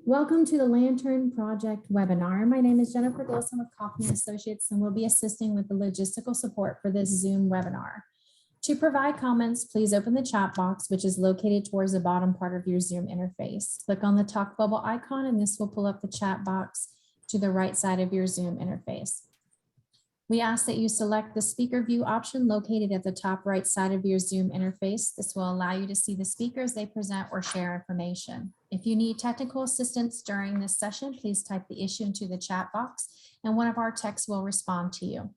Welcome to the Lantern Project webinar. My name is Jennifer Golson with Kaufman Associates, and we'll be assisting with the logistical support for this Zoom webinar. To provide comments, please open the chat box, which is located towards the bottom part of your Zoom interface. Click on the talk bubble icon, and this will pull up the chat box to the right side of your Zoom interface. We ask that you select the speaker view option located at the top right side of your Zoom interface. This will allow you to see the speakers they present or share information. If you need technical assistance during this session, please type the issue into the chat box and one of our techs will respond to you.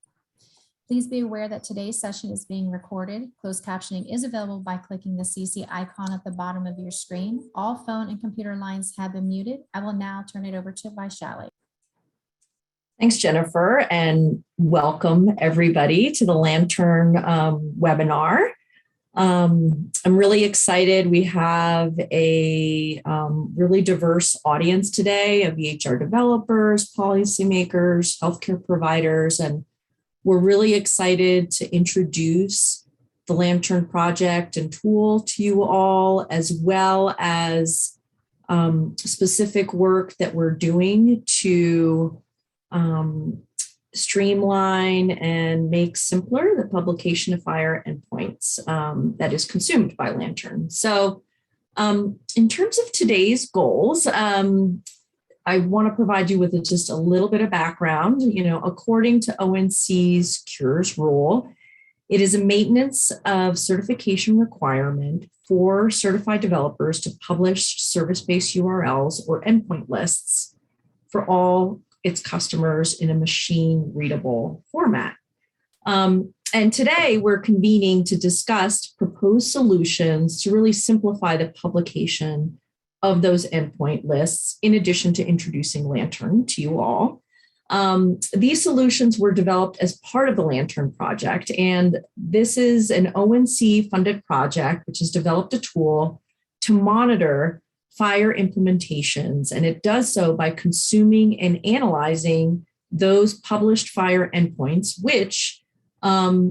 Please be aware that today's session is being recorded. Closed captioning is available by clicking the CC icon at the bottom of your screen. All phone and computer lines have been muted. I will now turn it over to Vaishali. Thanks, Jennifer, and welcome everybody to the Lantern webinar. I'm really excited. We have a really diverse audience today of EHR developers, policymakers, healthcare providers, and we're really excited to introduce the Lantern project and tool to you all, as well as specific work that we're doing to streamline and make simpler the publication of FHIR endpoints that is consumed by Lantern. So in terms of today's goals, I want to provide you with just a little bit of background. According to ONC's Cures rule, it is a maintenance of certification requirement for certified developers to publish service-based URLs or endpoint lists for all its customers in a machine readable format. And today we're convening to discuss proposed solutions to really simplify the publication of those endpoint lists, in addition to introducing Lantern to you all. These solutions were developed as part of the Lantern project, and this is an ONC funded project, which has developed a tool to monitor FHIR implementations, and it does so by consuming and analyzing those published FHIR endpoints, which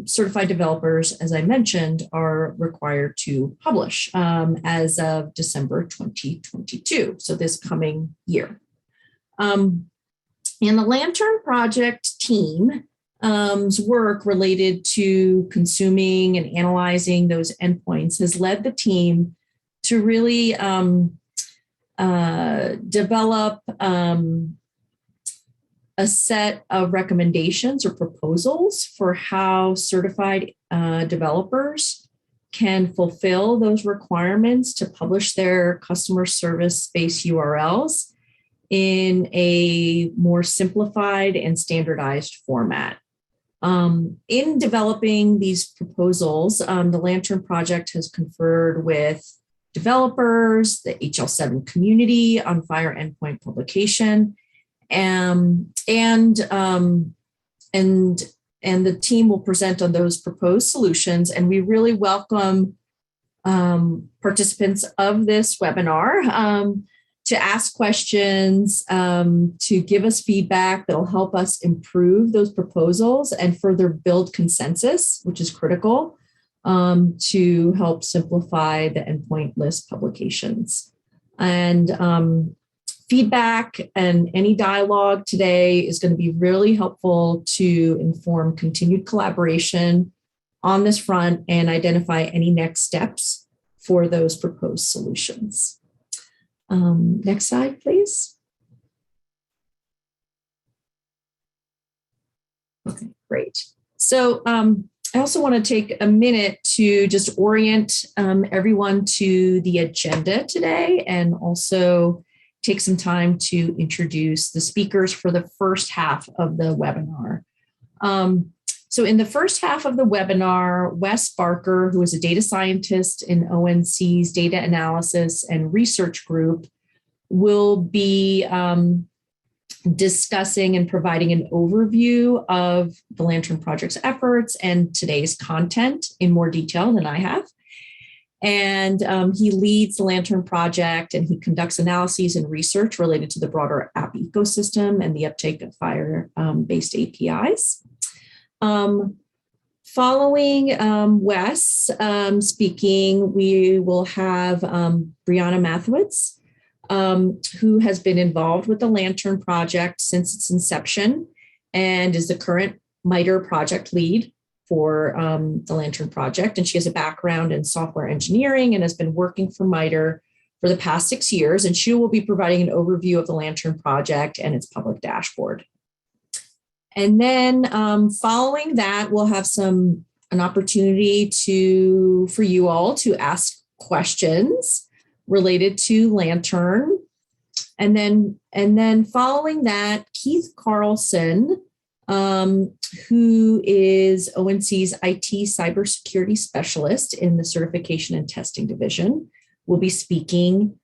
certified developers, as I mentioned, are required to publish as of December 2022, so this coming year. And the Lantern project team's work related to consuming and analyzing those endpoints has led the team to really develop a set of recommendations or proposals for how certified developers can fulfill those requirements to publish their customer service-based URLs in a more simplified and standardized format. In developing these proposals, the Lantern project has conferred with developers, the HL7 community on FHIR endpoint publication, and the team will present on those proposed solutions. And we really welcome participants of this webinar to ask questions, to give us feedback that will help us improve those proposals and further build consensus, which is critical, to help simplify the endpoint list publications. And feedback and any dialogue today is going to be really helpful to inform continued collaboration on this front and identify any next steps for those proposed solutions. Next slide, please. Okay, great. So I also want to take a minute to just orient everyone to the agenda today, and also take some time to introduce the speakers for the first half of the webinar. So in the first half of the webinar, Wes Barker, who is a data scientist in ONC's Data Analysis and Research Group, will be discussing and providing an overview of the Lantern Project's efforts and today's content in more detail than I have. And he leads the Lantern Project, and he conducts analyses and research related to the broader app ecosystem and the uptake of FHIR-based APIs. Following Wes speaking, we will have Brianna Mathewitz, who has been involved with the Lantern project since its inception and is the current MITRE project lead for the Lantern project. And she has a background in software engineering and has been working for MITRE for the past 6 years. And she will be providing an overview of the Lantern project and its public dashboard. And then following that, we'll have an opportunity for you all to ask questions related to Lantern. And then following that, Keith Carlson, who is ONC's IT cybersecurity specialist in the certification and testing division, will be speaking.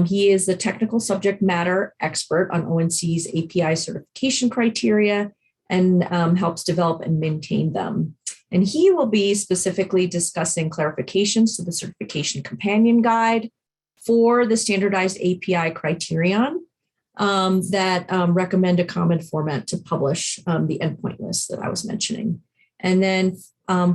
He is the technical subject matter expert on ONC's API certification criteria and helps develop and maintain them. And he will be specifically discussing clarifications to the certification companion guide for the standardized API criterion that recommend a common format to publish the endpoint list that I was mentioning. And then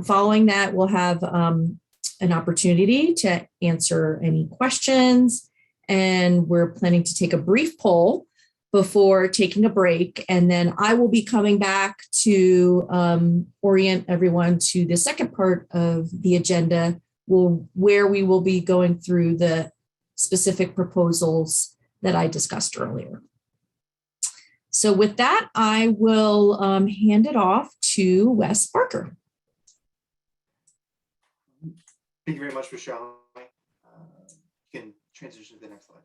following that, we'll have an opportunity to answer any questions. And we're planning to take a brief poll before taking a break. And then I will be coming back to orient everyone to the second part of the agenda, where we will be going through the specific proposals that I discussed earlier. So with that, I will hand it off to Wes Barker. Thank you very much, Michelle. You can transition to the next slide.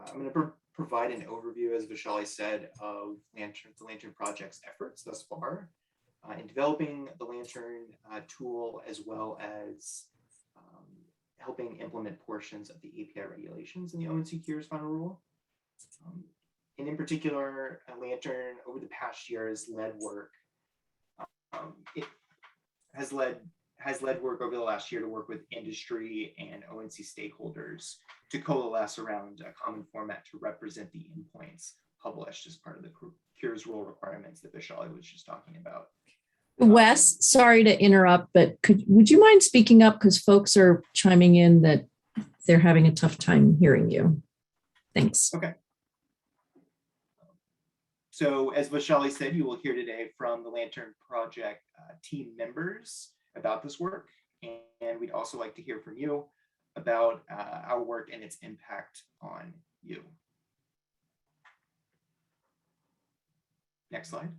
I'm going to provide an overview, as Vishali said, of the Lantern project's efforts thus far in developing the Lantern tool, as well as helping implement portions of the API regulations in the ONC Cures final rule. And in particular, Lantern over the past year has led work. It has led work over the last year to work with industry and ONC stakeholders to coalesce around a common format to represent the endpoints published as part of the Cures rule requirements that Vishali was just talking about. Wes, sorry to interrupt, but would you mind speaking up, because folks are chiming in that they're having a tough time hearing you. Thanks. Okay. So as Vishali said, you will hear today from the Lantern project team members about this work. And we'd also like to hear from you about our work and its impact on you. Next slide.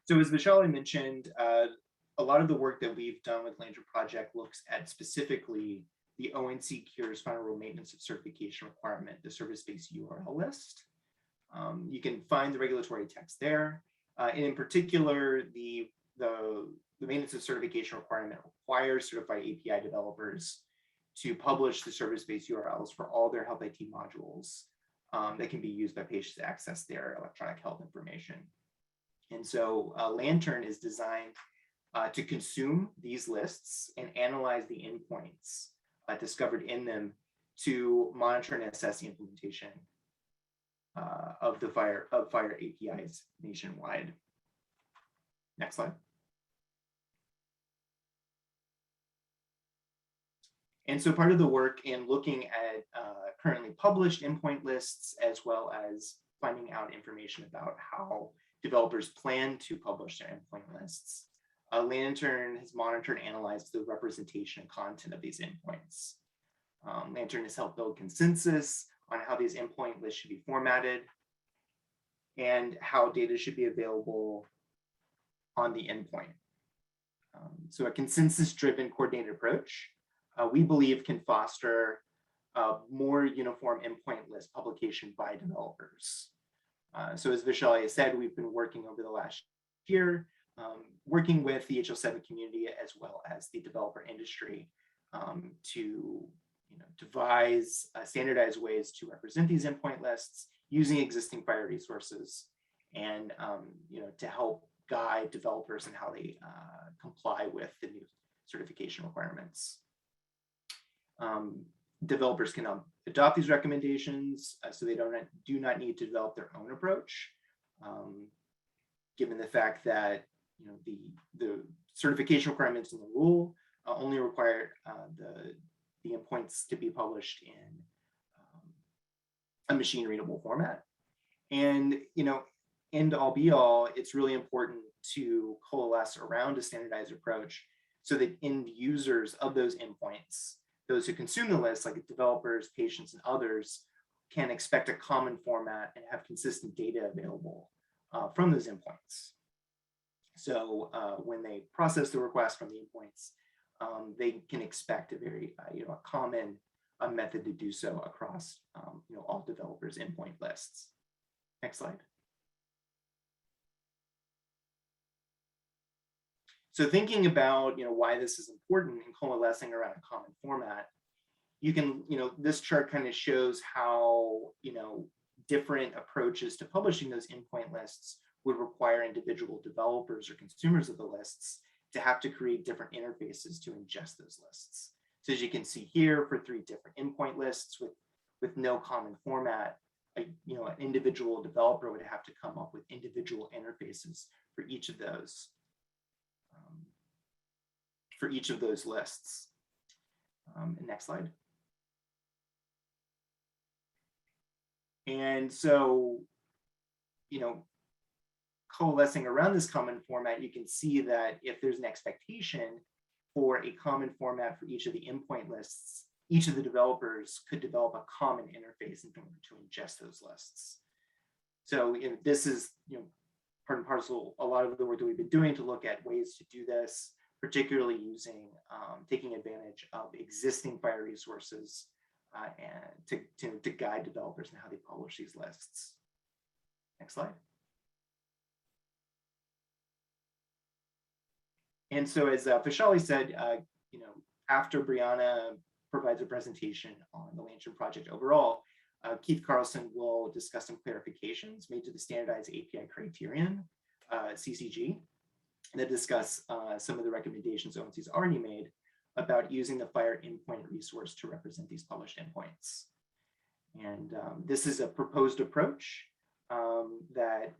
So as Vishali mentioned, a lot of the work that we've done with Lantern project looks at specifically the ONC Cures final rule maintenance of certification requirement, the service-based URL list. You can find the regulatory text there. And in particular, the maintenance of certification requirement requires certified API developers to publish the service-based URLs for all their health IT modules that can be used by patients to access their electronic health information. And so Lantern is designed to consume these lists and analyze the endpoints discovered in them to monitor and assess the implementation of FHIR APIs nationwide. Next slide. And so part of the work in looking at currently published endpoint lists, as well as finding out information about how developers plan to publish their endpoint lists, Lantern has monitored and analyzed the representation and content of these endpoints. Lantern has helped build consensus on how these endpoint lists should be formatted and how data should be available on the endpoint. So a consensus-driven coordinated approach, we believe, can foster more uniform endpoint list publication by developers. So as Vishali has said, we've been working over the last year, working with the HL7 community as well as the developer industry to devise standardized ways to represent these endpoint lists using existing FHIR resources, and to help guide developers in how they comply with the new certification requirements. Developers can adopt these recommendations, so they do not need to develop their own approach, given the fact that the certification requirements in the rule only require the endpoints to be published in a machine readable format. And, end all be all, it's really important to coalesce around a standardized approach so that end users of those endpoints, those who consume the list, like developers, patients, and others, can expect a common format and have consistent data available from those endpoints. So when they process the request from the endpoints, they can expect a very a common method to do so across all developers' endpoint lists. Next slide. So thinking about why this is important and coalescing around a common format, you can this chart kind of shows how different approaches to publishing those endpoint lists would require individual developers or consumers of the lists to have to create different interfaces to ingest those lists. So as you can see here, for 3 different endpoint lists with no common format, an individual developer would have to come up with individual interfaces for each of those lists. Next slide. And so, coalescing around this common format, you can see that if there's an expectation for a common format for each of the endpoint lists, each of the developers could develop a common interface in order to ingest those lists. So this is part and parcel a lot of the work that we've been doing to look at ways to do this, particularly using taking advantage of existing FHIR resources and to guide developers in how they publish these lists. Next slide. And so as Vishali said, after Brianna provides a presentation on the Lantern project overall, Keith Carlson will discuss some clarifications made to the standardized API criterion, CCG, that discuss some of the recommendations ONC's already made about using the FHIR endpoint resource to represent these published endpoints. And this is a proposed approach that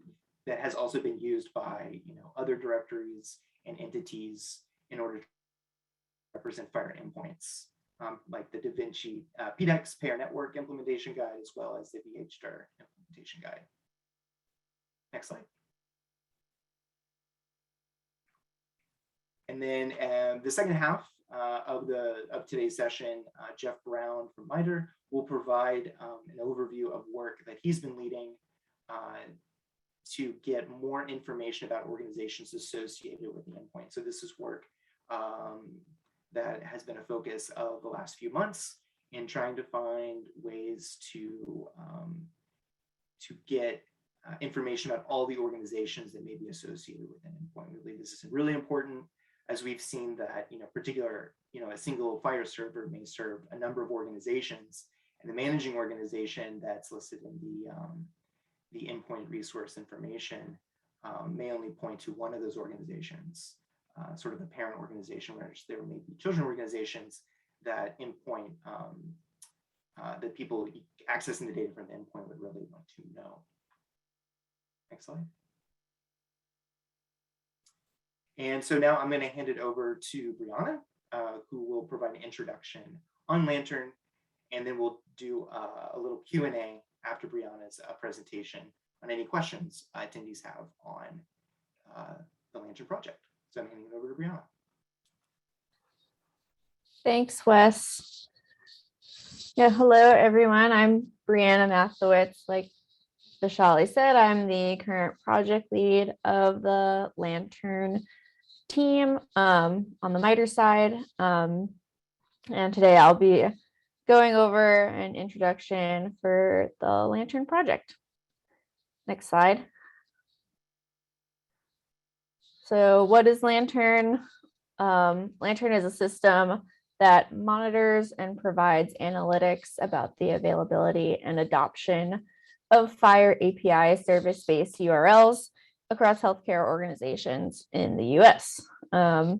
has also been used by other directories and entities in order to represent FHIR endpoints, like the DaVinci PDEX Payer Network Implementation Guide, as well as the VHDAR Implementation Guide. Next slide. And then the second half of today's session, Jeff Brown from MITRE will provide an overview of work that he's been leading to get more information about organizations associated with the endpoint. So this is work that has been a focus of the last few months in trying to find ways to get information about all the organizations that may be associated with an endpoint. We believe this is really important, as we've seen that a single FHIR server may serve a number of organizations, and the managing organization that's listed in the endpoint resource information may only point to one of those organizations, sort of the parent organization, whereas there may be children organizations that endpoint, that people accessing the data from the endpoint would really want to know. Next slide. And so now I'm going to hand it over to Brianna, who will provide an introduction on Lantern, and then we'll do a little Q&A after Brianna's presentation on any questions attendees have on the Lantern project. So I'm handing it over to Brianna. Thanks, Wes. Yeah, hello, everyone. I'm Brianna Mathowitz. Like Vishali said, I'm the current project lead of the Lantern team on the MITRE side. And today I'll be going over an introduction for the Lantern project. Next slide. So what is Lantern? Lantern is a system that monitors and provides analytics about the availability and adoption of FHIR API service-based URLs across healthcare organizations in the US. So,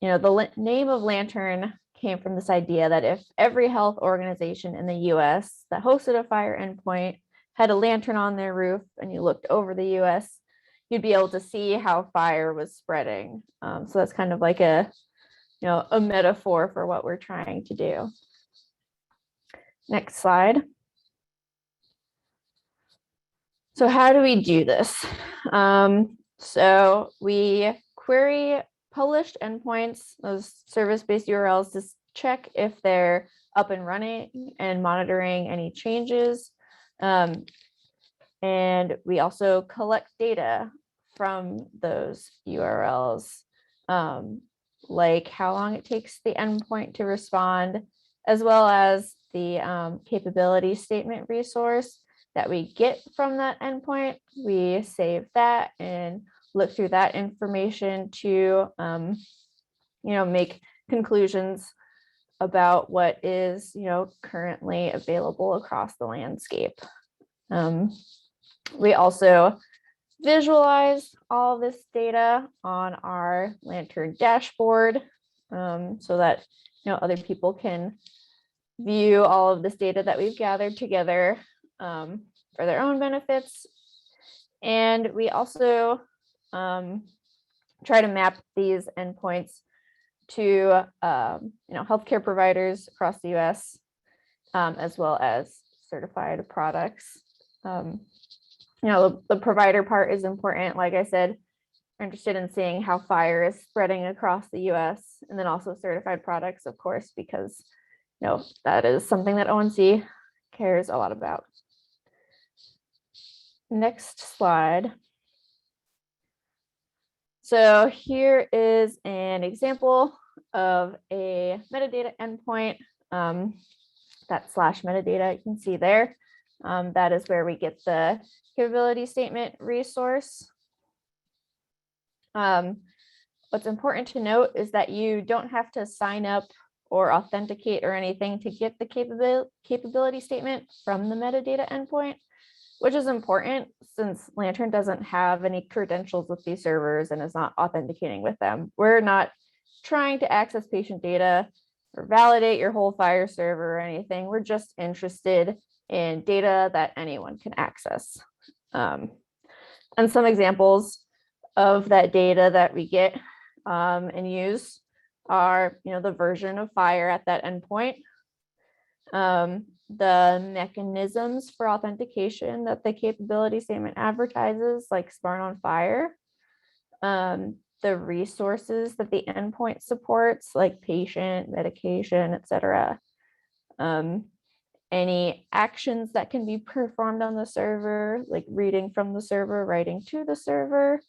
the name of Lantern came from this idea that if every health organization in the US that hosted a FHIR endpoint had a lantern on their roof and you looked over the US, you'd be able to see how FHIR was spreading. So that's kind of like a a metaphor for what we're trying to do. Next slide. So how do we do this? So we query published endpoints, those service-based URLs, to check if they're up and running and monitoring any changes. And we also collect data from those URLs, like how long it takes the endpoint to respond, as well as the capability statement resource that we get from that endpoint. We save that and look through that information to make conclusions about what is currently available across the landscape. We also visualize all of this data on our Lantern dashboard, so that other people can view all of this data that we've gathered together for their own benefits. And we also try to map these endpoints to healthcare providers across the US, as well as certified products. The provider part is important. Like I said, we're interested in seeing how fire is spreading across the US, and then also certified products, of course, because that is something that ONC cares a lot about. Next slide. So here is an example of a metadata endpoint, that /metadata you can see there. That is where we get the capability statement resource. What's important to note is that you don't have to sign up or authenticate or anything to get the capability statement from the metadata endpoint, which is important since Lantern doesn't have any credentials with these servers and is not authenticating with them. We're not trying to access patient data or validate your whole fire server or anything. We're just interested in data that anyone can access. And some examples of that data that we get and use are, the version of fire at that endpoint, the mechanisms for authentication that the capability statement advertises, like Smart on Fire, the resources that the endpoint supports, like patient, medication, etc. Any actions that can be performed on the server, like reading from the server, writing to the server,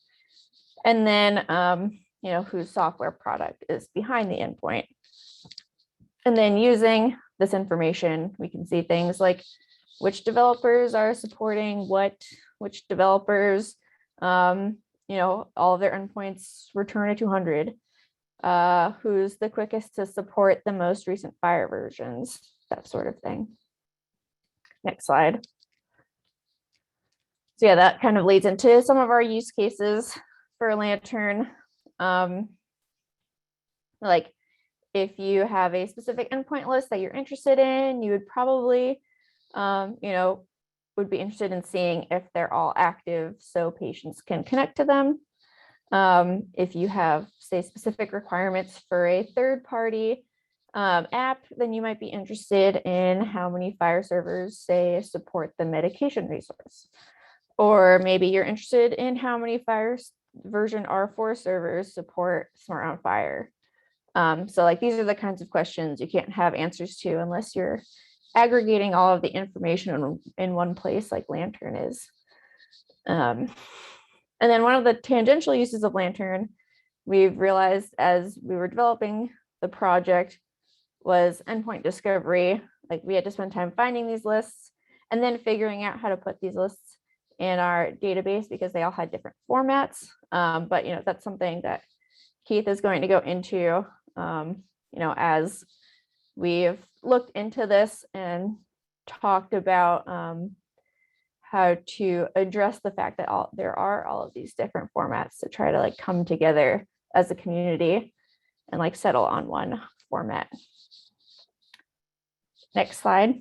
and then whose software product is behind the endpoint. And then using this information, we can see things like which developers are supporting what, which developers, all of their endpoints return a 200, who's the quickest to support the most recent fire versions, that sort of thing. Next slide. So yeah, that kind of leads into some of our use cases for Lantern. Like if you have a specific endpoint list that you're interested in, you would probably, would be interested in seeing if they're all active so patients can connect to them. If you have, say, specific requirements for a third-party app, then you might be interested in how many fire servers, say, support the medication resource. Or maybe you're interested in how many fire version R4 servers support Smart on Fire. So like these are the kinds of questions you can't have answers to unless you're aggregating all of the information in one place like Lantern is. And then one of the tangential uses of Lantern, we've realized as we were developing the project, was endpoint discovery. Like we had to spend time finding these lists and then figuring out how to put these lists in our database because they all had different formats. But that's something that Keith is going to go into, as we've looked into this and talked about how to address the fact that there are all of these different formats to try to come together as a community and settle on one format. Next slide.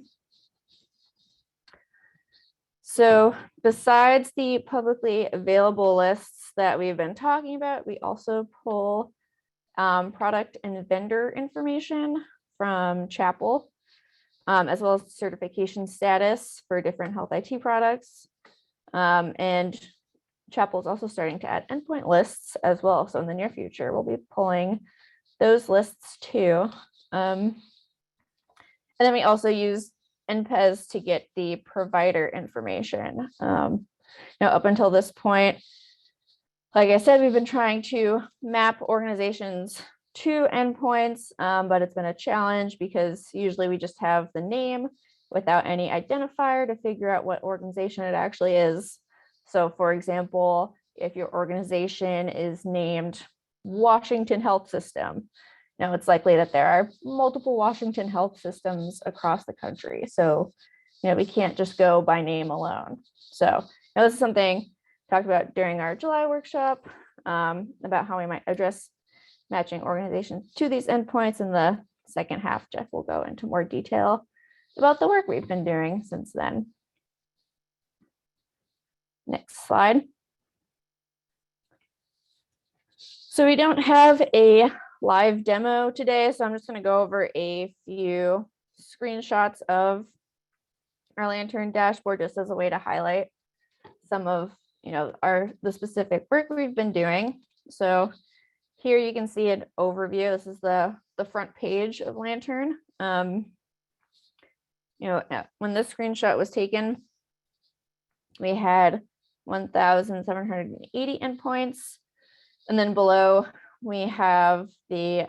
So besides the publicly available lists that we've been talking about, we also pull product and vendor information from Chapel, as well as certification status for different health IT products. And Chapel is also starting to add endpoint lists as well. So in the near future, we'll be pulling those lists too. And then we also use NPES to get the provider information. Up until this point, like I said, we've been trying to map organizations to endpoints, but it's been a challenge because usually we just have the name without any identifier to figure out what organization it actually is. So for example, if your organization is named Washington Health System, now it's likely that there are multiple Washington Health Systems across the country. So, we can't just go by name alone. So this is something talked about during our July workshop, about how we might address matching organizations to these endpoints. In the second half, Jeff will go into more detail about the work we've been doing since then. Next slide. So we don't have a live demo today, so I'm just going to go over a few screenshots of our Lantern dashboard just as a way to highlight some of the specific work we've been doing. So here you can see an overview. This is the front page of Lantern. When this screenshot was taken, we had 1,780 endpoints. And then below we have the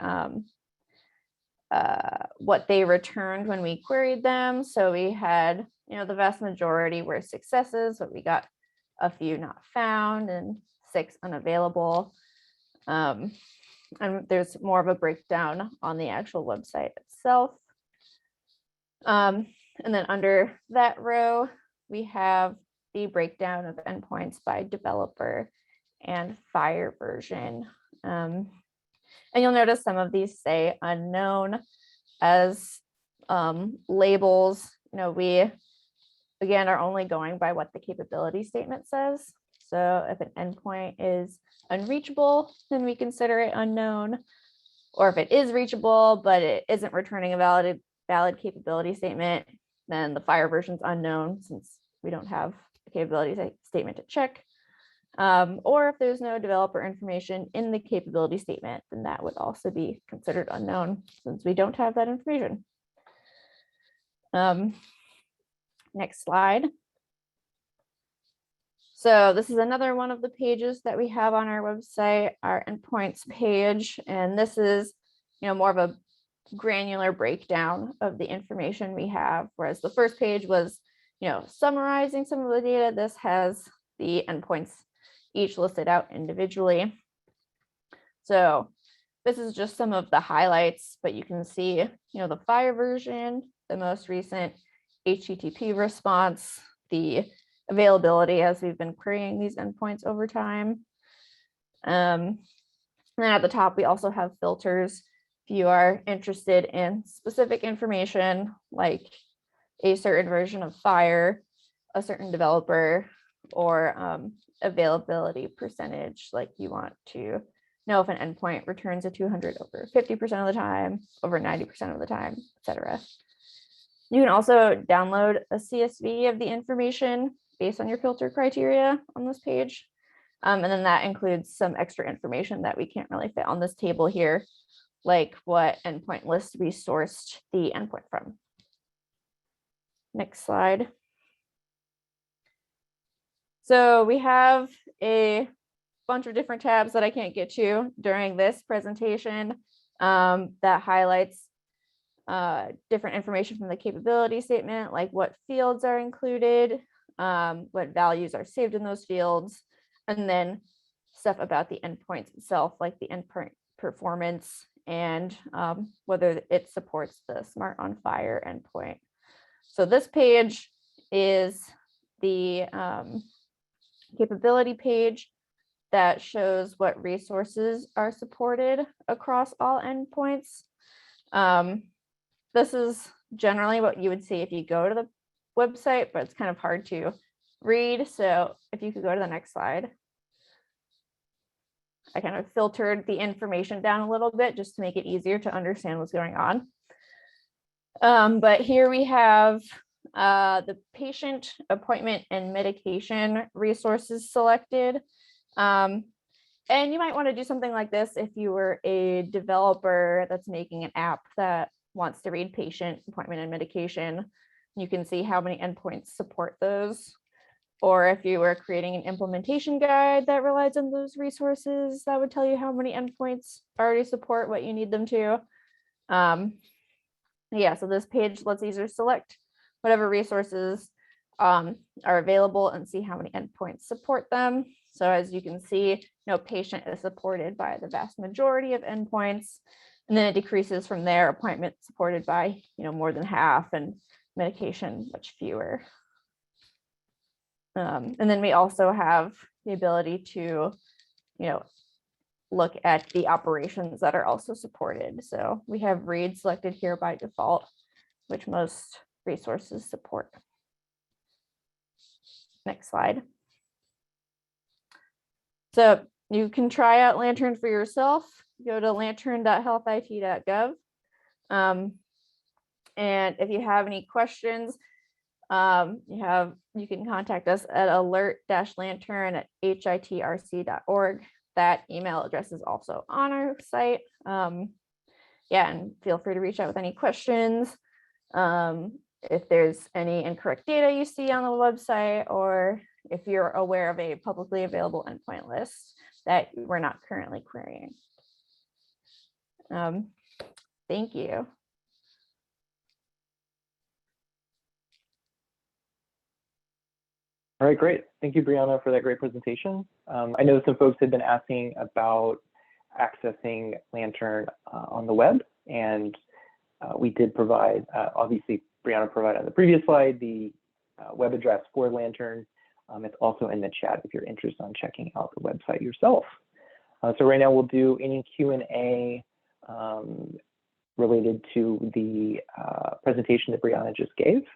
what they returned when we queried them. So we had, the vast majority were successes, but we got a few not found and 6 unavailable. And there's more of a breakdown on the actual website itself. And then under that row, we have the breakdown of endpoints by developer and fire version. And you'll notice some of these say unknown as labels. We, again, are only going by what the capability statement says. So if an endpoint is unreachable, then we consider it unknown. Or if it is reachable, but it isn't returning a valid capability statement, then the fire version's unknown since we don't have a capability statement to check. Or if there's no developer information in the capability statement, then that would also be considered unknown since we don't have that information. Next slide. So this is another one of the pages that we have on our website, our endpoints page. And this is, more of a granular breakdown of the information we have. Whereas the first page was, summarizing some of the data. This has the endpoints each listed out individually. So this is just some of the highlights, but you can see, the fire version, the most recent HTTP response, the availability as we've been querying these endpoints over time. And then at the top, we also have filters. If you are interested in specific information, like a certain version of fire, a certain developer, or availability percentage, like you want to know if an endpoint returns a 200 over 50% of the time, over 90% of the time, etc. You can also download a CSV of the information based on your filter criteria on this page. And then that includes some extra information that we can't really fit on this table here, like what endpoint list we sourced the endpoint from. Next slide. So we have a bunch of different tabs that I can't get to during this presentation that highlights different information from the capability statement, like what fields are included, what values are saved in those fields, and then stuff about the endpoints itself, like the endpoint performance and whether it supports the Smart on Fire endpoint. So this page is the capability page that shows what resources are supported across all endpoints. This is generally what you would see if you go to the website, but it's kind of hard to read. So if you could go to the next slide. I kind of filtered the information down a little bit just to make it easier to understand what's going on. But here we have the patient appointment and medication resources selected. And you might want to do something like this if you were a developer that's making an app that wants to read patient appointment and medication. You can see how many endpoints support those. Or if you were creating an implementation guide that relies on those resources, that would tell you how many endpoints already support what you need them to. Yeah, so this page lets users select whatever resources are available and see how many endpoints support them. So as you can see, patient is supported by the vast majority of endpoints, and then it decreases from there. Appointment supported by more than half, and medication much fewer. And then we also have the ability to look at the operations that are also supported. So we have read selected here by default, which most resources support. Next slide. So you can try out Lantern for yourself. Go to lantern.healthit.gov. And if you have any questions, you can contact us at alert-lantern@hitrc.org. That email address is also on our site. Yeah, and feel free to reach out with any questions. If there's any incorrect data you see on the website, or if you're aware of a publicly available endpoint list that we're not currently querying. Thank you. All right, great. Thank you, Brianna, for that great presentation. I know some folks had been asking about accessing Lantern on the web, and we did provide, obviously, Brianna provided on the previous slide, the web address for Lantern. It's also in the chat if you're interested in checking out the website yourself. So right now we'll do any Q&A related to the presentation that Brianna just gave.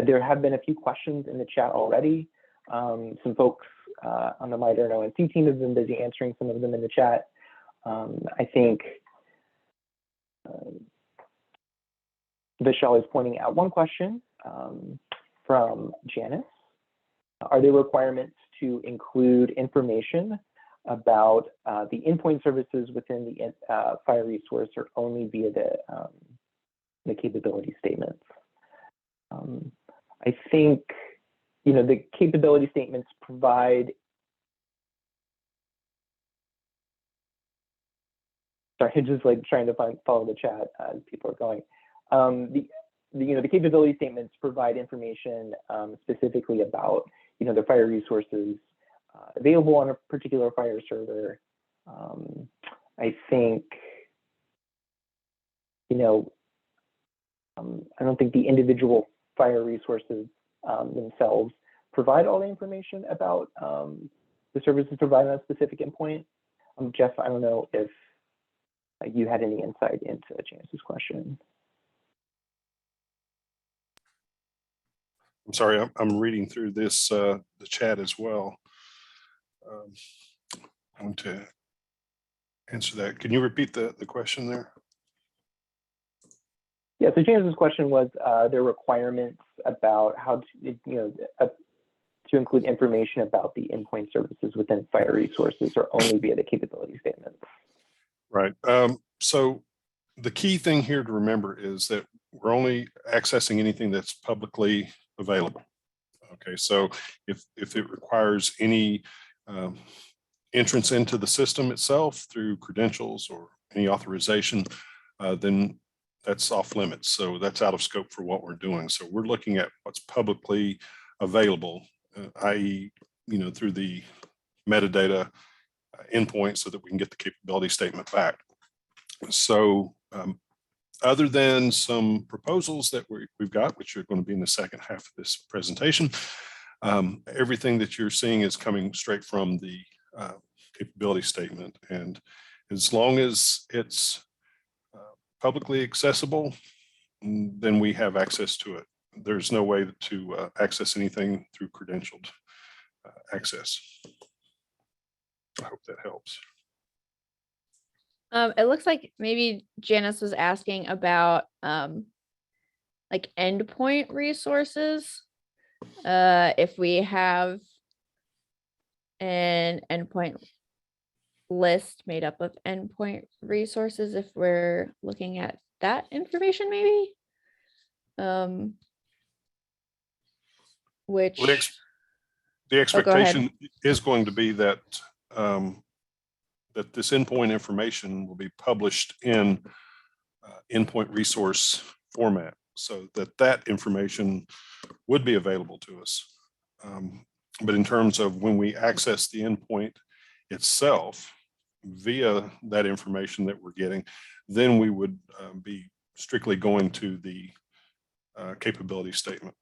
There have been a few questions in the chat already. Some folks on the MITRE and ONC team have been busy answering some of them in the chat. I think Vishal is pointing out one question from Janice. Are there requirements to include information about the endpoint services within the FHIR resource, or only via the capability statements? I think the capability statements provide. Sorry, just like trying to follow the chat as people are going. The capability statements provide information specifically about the FHIR resources available on a particular FHIR server. I think I don't think the individual FHIR resources themselves provide all the information about the services provided on a specific endpoint. Jeff, I don't know if you had any insight into Janice's question. I'm sorry, I'm reading through this, the chat as well. I want to answer that. Can you repeat the question there? Yeah, so James's question was there requirements about how to include information about the endpoint services within FHIR resources, or only via the capability statements. Right. So the key thing here to remember is that we're only accessing anything that's publicly available. Okay, so if it requires any entrance into the system itself through credentials or any authorization, then that's off limits. So that's out of scope for what we're doing. So we're looking at what's publicly available, i.e., through the metadata endpoint, so that we can get the capability statement back. So other than some proposals that we've got, which are going to be in the second half of this presentation, everything that you're seeing is coming straight from the capability statement. And as long as it's publicly accessible, then we have access to it. There's no way to access anything through credentialed access. I hope that helps. It looks like maybe Janice was asking about like endpoint resources. If we have an endpoint list made up of endpoint resources, if we're looking at that information, maybe. Which Well, the go ahead. expectation is going to be that that this endpoint information will be published in endpoint resource format, so that that information would be available to us. But in terms of when we access the endpoint itself via that information that we're getting, then we would be strictly going to the capability statement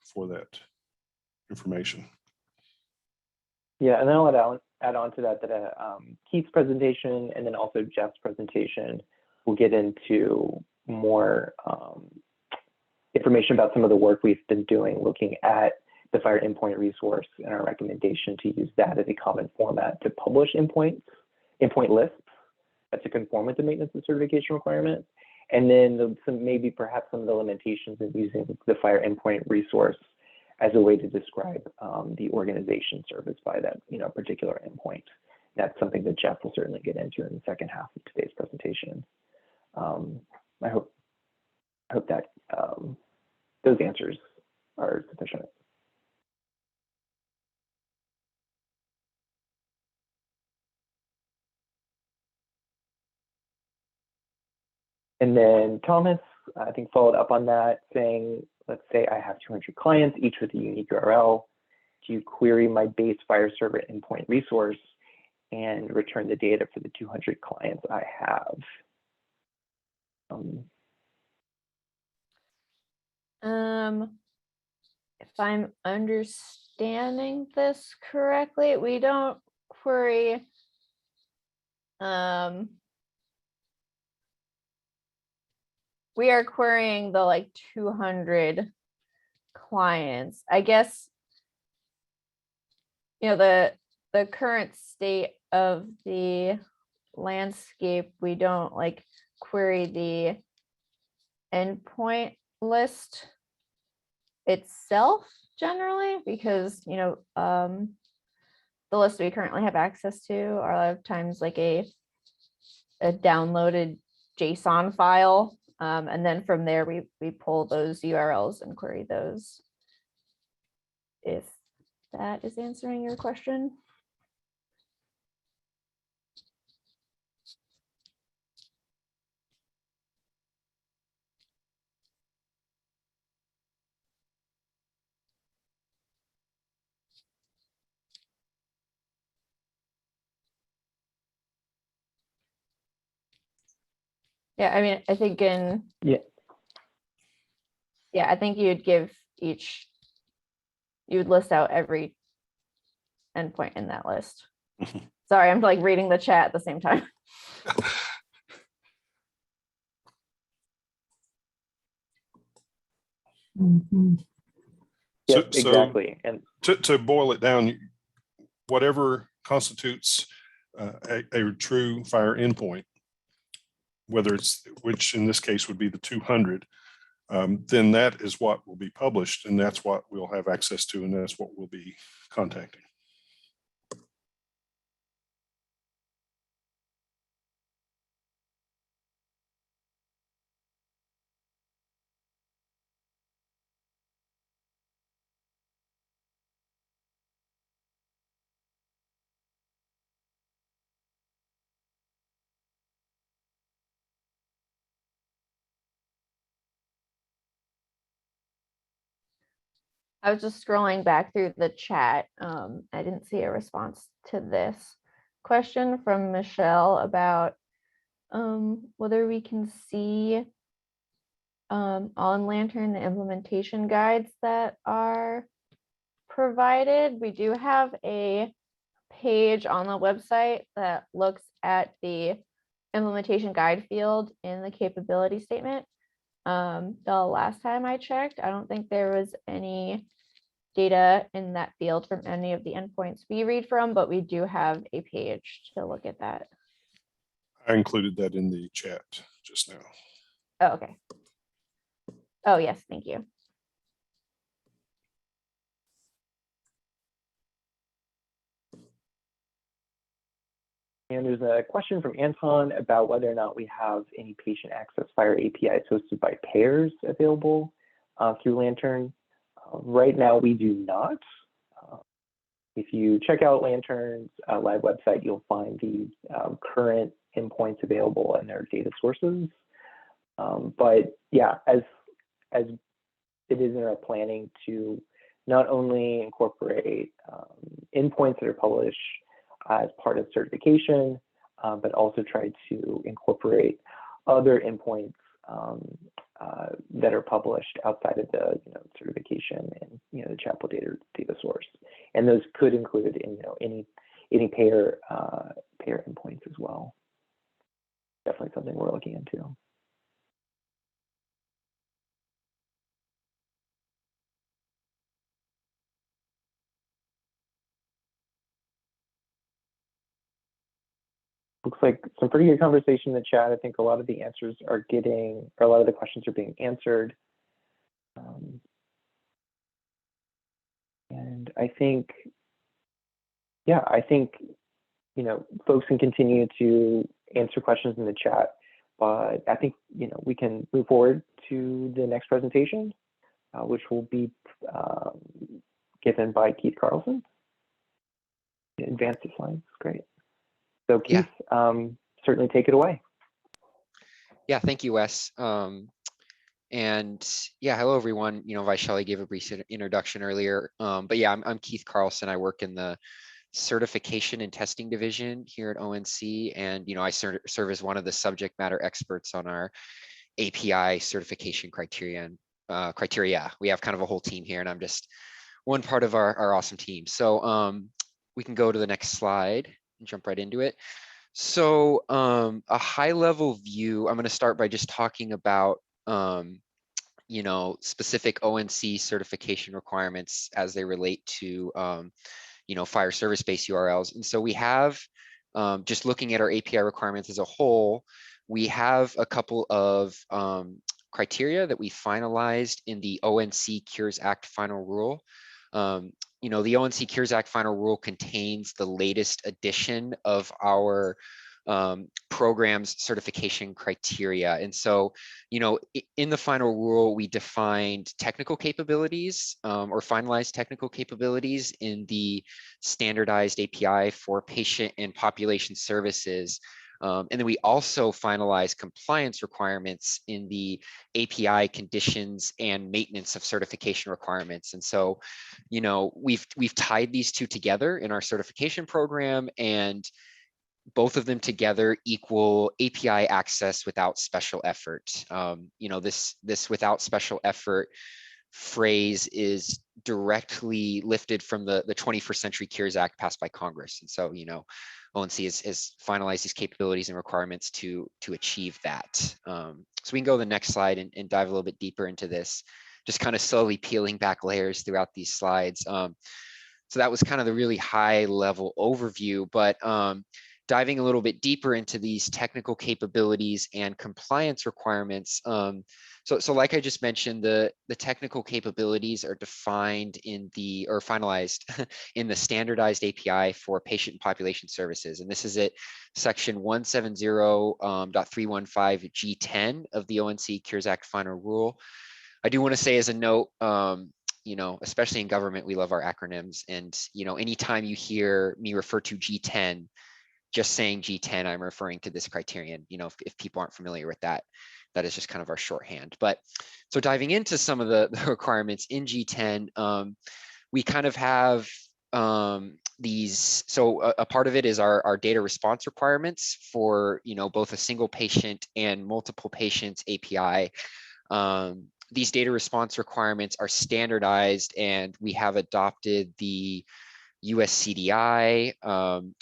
for that information. Yeah, and then I'll add on to that Keith's presentation and then also Jeff's presentation will get into more information about some of the work we've been doing, looking at the FHIR endpoint resource and our recommendation to use that as a common format to publish endpoint lists to conform with the maintenance and certification requirements. And then maybe perhaps some of the limitations of using the FHIR endpoint resource as a way to describe the organization serviced by that particular endpoint. That's something that Jeff will certainly get into in the second half of today's presentation. I hope that those answers are sufficient. And then Thomas, I think, followed up on that saying, let's say I have 200 clients, each with a unique URL. Do you query my base FHIR server endpoint resource and return the data for the 200 clients I have? If I'm understanding this correctly, we don't query we are querying the 200 clients. I guess, the current state of the landscape, we don't query the endpoint list itself generally, because the list we currently have access to are a lot of times a downloaded JSON file, and then from there we pull those URLs and query those. If that is answering your question. Yeah, I mean, I think I think you'd give you would list out every endpoint in that list. Sorry, I'm reading the chat at the same time. Yes, exactly. And to boil it down, whatever constitutes a true FHIR endpoint, whether it's, which in this case would be the 200, then that is what will be published, and that's what we'll have access to, and that's what we'll be contacting. I was just scrolling back through the chat. I didn't see a response to this question from Michelle about whether we can see on Lantern the implementation guides that are provided. We do have a page on the website that looks at the implementation guide field in the capability statement. The last time I checked, I don't think there was any data in that field from any of the endpoints we read from, but we do have a page to look at that. I included that in the chat just now. Oh, okay. Oh, yes, thank you. And there's a question from Anton about whether or not we have any patient access FHIR APIs hosted by payers available through Lantern. Right now, we do not. If you check out Lantern's live website, you'll find the current endpoints available and their data sources. But yeah, as it is in our planning to not only incorporate endpoints that are published as part of certification, but also try to incorporate other endpoints that are published outside of the certification and the Chapel data source, and those could include any payer endpoints as well. Definitely something we're looking into. Looks like some pretty good conversation in the chat. I think a lot of the answers are getting, or a lot of the questions are being answered. And I think, yeah, folks can continue to answer questions in the chat, but I think, we can move forward to the next presentation, which will be given by Keith Carlson. Advance the slides, great. So Keith, certainly take it away. Yeah, thank you, Wes. And yeah, hello everyone. Vaishali gave a brief introduction earlier, but yeah, I'm Keith Carlson. I work in the certification and testing division here at ONC, and I serve as one of the subject matter experts on our API certification criteria. We have kind of a whole team here, and I'm just one part of our awesome team. So we can go to the next slide and jump right into it. So a high level view, I'm going to start by just talking about specific ONC certification requirements as they relate to FHIR service-based URLs. And so we have, just looking at our API requirements as a whole, we have a couple of criteria that we finalized in the ONC Cures Act final rule. The ONC Cures Act final rule contains the latest edition of our program's certification criteria. And so, in the final rule, we defined technical capabilities or finalized technical capabilities in the standardized API for patient and population services. And then we also finalized compliance requirements in the API conditions and maintenance of certification requirements. And so, we've tied these two together in our certification program, and both of them together equal API access without special effort. This without special effort phrase is directly lifted from the 21st Century Cures Act passed by Congress. And so, ONC has finalized these capabilities and requirements to achieve that. So we can go to the next slide and dive a little bit deeper into this, just kind of slowly peeling back layers throughout these slides. So that was kind of the really high level overview, but diving a little bit deeper into these technical capabilities and compliance requirements. So like I just mentioned, the technical capabilities are defined or finalized in the standardized API for patient and population services. And this is at section 170.315 G10 of the ONC Cures Act final rule. I do want to say as a note, especially in government, we love our acronyms. And, anytime you hear me refer to G10, just saying G10, I'm referring to this criterion. If people aren't familiar with that, that is just kind of our shorthand. But so diving into some of the requirements in G10, we kind of have these. So a part of it is our data response requirements for both a single patient and multiple patients API. These data response requirements are standardized, and we have adopted the US CDI,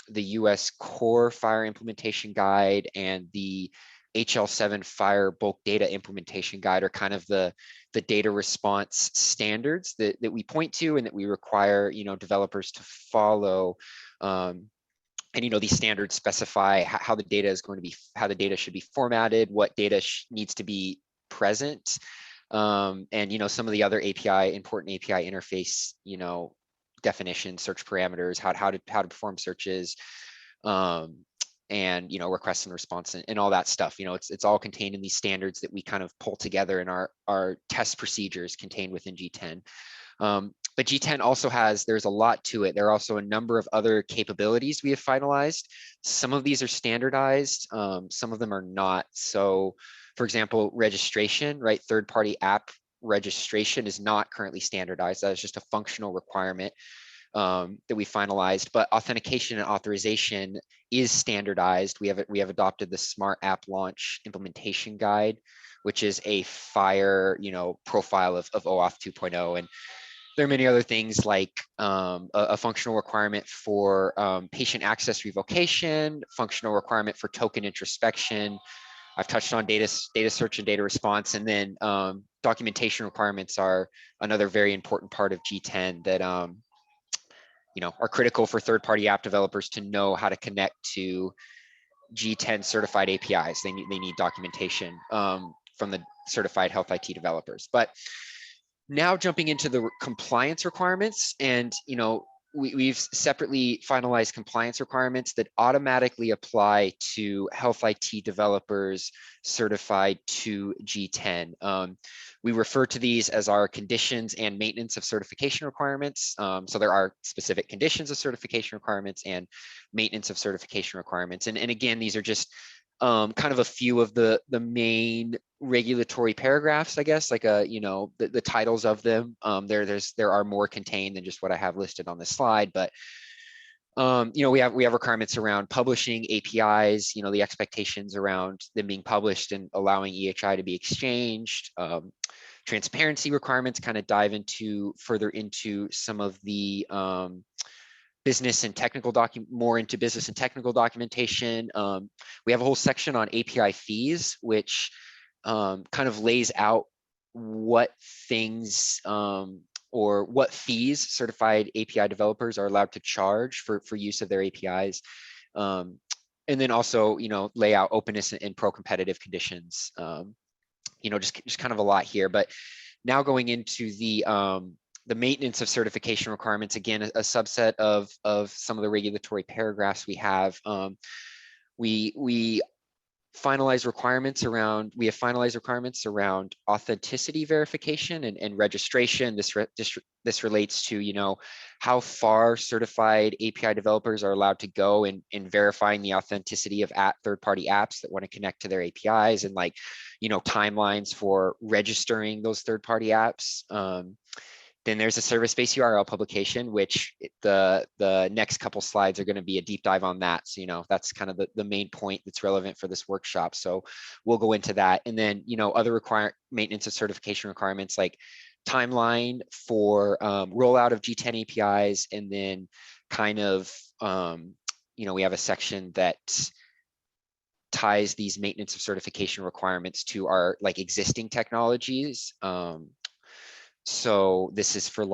the US Core FHIR Implementation Guide, and the HL7 FHIR Bulk Data Implementation Guide are kind of the data response standards that we point to and that we require developers to follow and these standards specify how the data is going to be, how the data should be formatted, what data needs to be present, and some of the other important API interface definitions, search parameters, how to perform searches, and requests and response, and all that stuff. It's all contained in these standards that we kind of pull together in our test procedures contained within G10. But G10 also there's a lot to it. There are also a number of other capabilities we have finalized. Some of these are standardized, some of them are not. So for example, registration, right? Third-party app registration is not currently standardized. That is just a functional requirement that we finalized, but authentication and authorization is standardized. We have adopted the Smart App Launch Implementation Guide, which is a FHIR, profile of OAuth 2.0. And there are many other things like a functional requirement for patient access revocation, functional requirement for token introspection. I've touched on data search and data response, and then documentation requirements are another very important part of G10 that are critical for third-party app developers to know how to connect to G10 certified APIs. They need documentation from the certified health IT developers. But now jumping into the compliance requirements, and we've separately finalized compliance requirements that automatically apply to health IT developers certified to G10. We refer to these as our conditions and maintenance of certification requirements. So there are specific conditions of certification requirements and maintenance of certification requirements. And again, these are just kind of a few of the main regulatory paragraphs, I guess, like the titles of them. There are more contained than just what I have listed on this slide, but we have requirements around publishing APIs, the expectations around them being published and allowing EHI to be exchanged. Transparency requirements kind of dive further into some of the business and technical documentation. We have a whole section on API fees, which kind of lays out what things or what fees certified API developers are allowed to charge for use of their APIs. And then also, lay out openness and pro-competitive conditions. Just kind of a lot here. But now going into the maintenance of certification requirements, again, a subset of some of the regulatory paragraphs we have. We finalize requirements around, authenticity verification and registration. This relates to, how far certified API developers are allowed to go in verifying the authenticity of third-party apps that want to connect to their APIs, and timelines for registering those third-party apps. Then there's a service-based URL publication, which the next couple slides are going to be a deep dive on that. So, that's kind of the main point that's relevant for this workshop. So we'll go into that. And then, other maintenance of certification requirements like timeline for rollout of G10 APIs. And then kind of, we have a section that ties these maintenance of certification requirements to our existing technologies. So this is for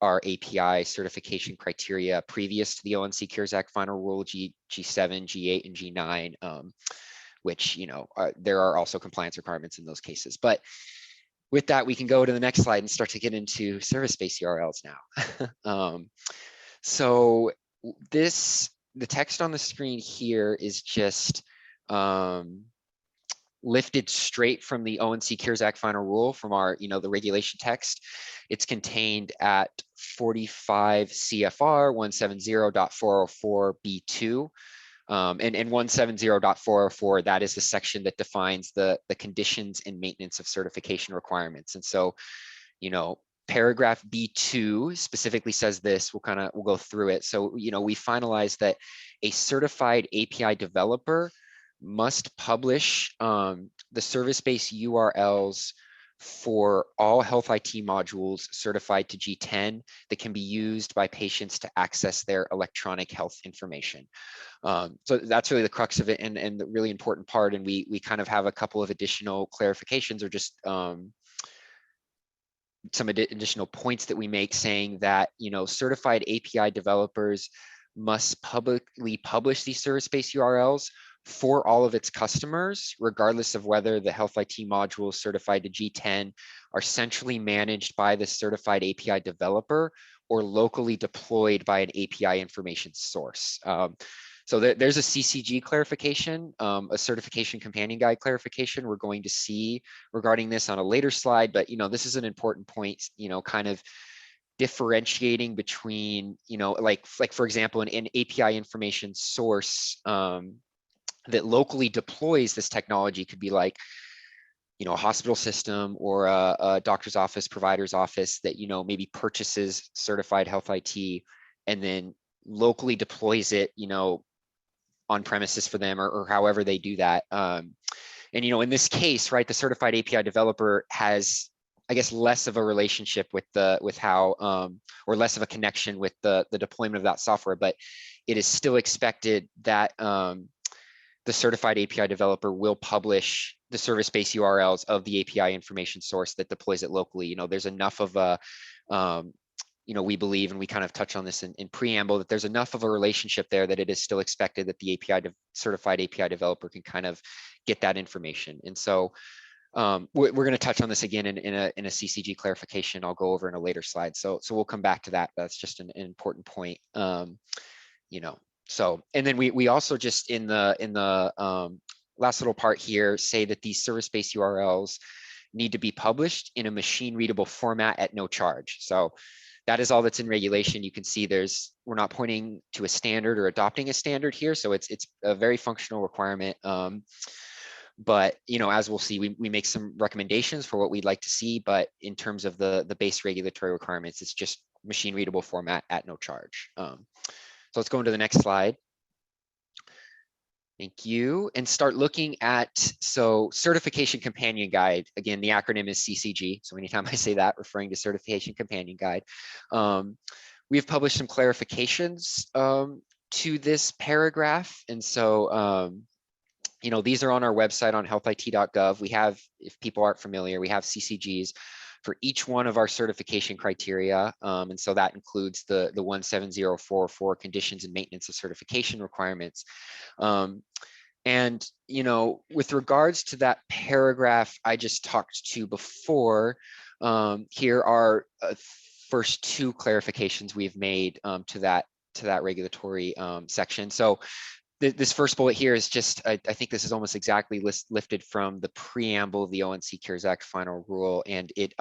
our API certification criteria previous to the ONC Cures Act final rule G7, G8, and G9, which, there are also compliance requirements in those cases. But with that, we can go to the next slide and start to get into service-based URLs now. So the text on the screen here is just lifted straight from the ONC Cures Act final rule from our, the regulation text. It's contained at 45 CFR 170.404 B2. And 170.404, that is the section that defines the conditions and maintenance of certification requirements. And so, paragraph B2 specifically says this. We'll go through it. So, we finalized that a certified API developer must publish the service-based URLs for all health IT modules certified to G10 that can be used by patients to access their electronic health information. So that's really the crux of it, and the really important part. And we kind of have a couple of additional clarifications, or just some additional points that we make, saying that certified API developers must publicly publish these service-based URLs for all of its customers, regardless of whether the Health IT modules certified to G10 are centrally managed by the certified API developer or locally deployed by an API information source. So there's a CCG clarification, a certification companion guide clarification we're going to see regarding this on a later slide, but this is an important point, kind of differentiating between, like for example, an API information source that locally deploys this technology could be like, a hospital system or a doctor's office, provider's office that, maybe purchases certified health IT and then locally deploys it, on premises for them or however they do that. And, in this case, right, the certified API developer has, I guess, less of a relationship with how, or less of a connection with the deployment of that software, but it is still expected that the certified API developer will publish the service-based URLs of the API information source that deploys it locally. There's enough of a, we believe, and we kind of touch on this in preamble, that there's enough of a relationship there that it is still expected that the certified API developer can kind of get that information. And so we're going to touch on this again in a CCG clarification I'll go over in a later slide. So we'll come back to that. That's just an important point. So, and then we also just in the last little part here say that these service-based URLs need to be published in a machine readable format at no charge. So that is all that's in regulation. You can see we're not pointing to a standard or adopting a standard here. So it's a very functional requirement. But as we'll see, we make some recommendations for what we'd like to see. But in terms of the base regulatory requirements, it's just machine readable format at no charge. So let's go into the next slide. Thank you. And start looking at, Certification Companion Guide. Again, the acronym is CCG. So anytime I say that, referring to Certification Companion Guide. We have published some clarifications to this paragraph. And so, these are on our website on healthit.gov. We have, if people aren't familiar, we have CCGs for each one of our certification criteria. And so that includes the 17044 conditions and maintenance of certification requirements. And, with regards to that paragraph I just talked to before, here are first two clarifications we've made to that regulatory section. So this first bullet here is just, I think this is almost exactly lifted from the preamble of the ONC Cures Act final rule. And it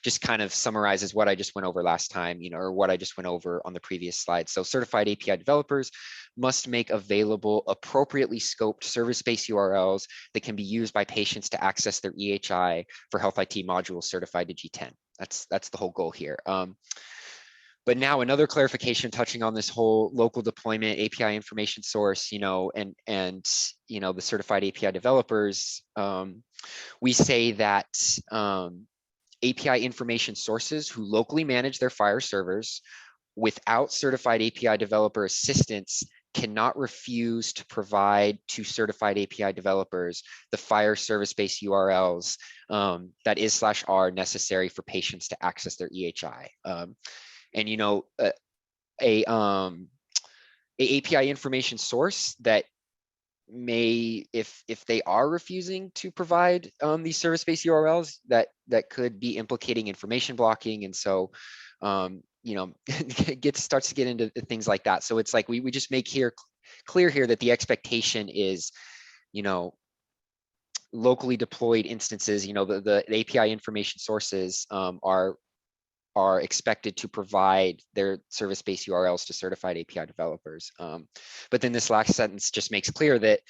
just kind of summarizes what I just went over last time, or what I just went over on the previous slide. So certified API developers must make available appropriately scoped service-based URLs that can be used by patients to access their EHI for Health IT modules certified to G10. That's the whole goal here. But now another clarification touching on this whole local deployment API information source, and the certified API developers. We say that API information sources who locally manage their FHIR servers without certified API developer assistance cannot refuse to provide to certified API developers the FHIR service-based URLs that is/are necessary for patients to access their EHI. And a API information source that may, if they are refusing to provide these service-based URLs, that could be implicating information blocking, and so starts to get into things like that. So it's like we just make clear here that the expectation is, locally deployed instances, the API information sources are expected to provide their service-based URLs to certified API developers. But then this last sentence just makes clear that,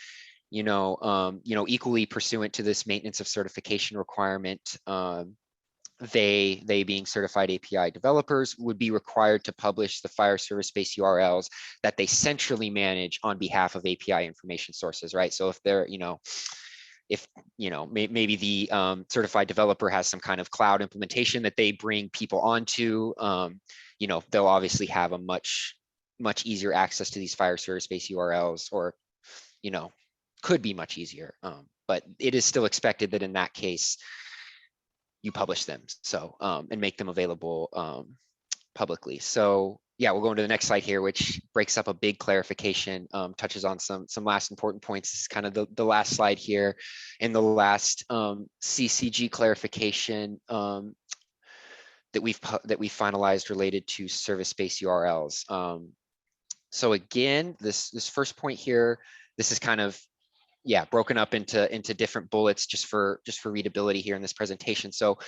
equally pursuant to this maintenance of certification requirement, they being certified API developers would be required to publish the FHIR service-based URLs that they manage on behalf of API information sources, right? So if they're, maybe the certified developer has some kind of cloud implementation that they bring people onto, they'll obviously have a much easier access to these FHIR service-based URLs, or, could be much easier. But it is still expected that in that case, you publish them, so and make them available publicly. So yeah, we'll go into the next slide here, which breaks up a big clarification, touches on some last important points. This is kind of the last slide here, and the last CCG clarification that we finalized related to service-based URLs. So again, this first point here, this is kind of, yeah, broken up into different bullets just for readability here in this presentation. So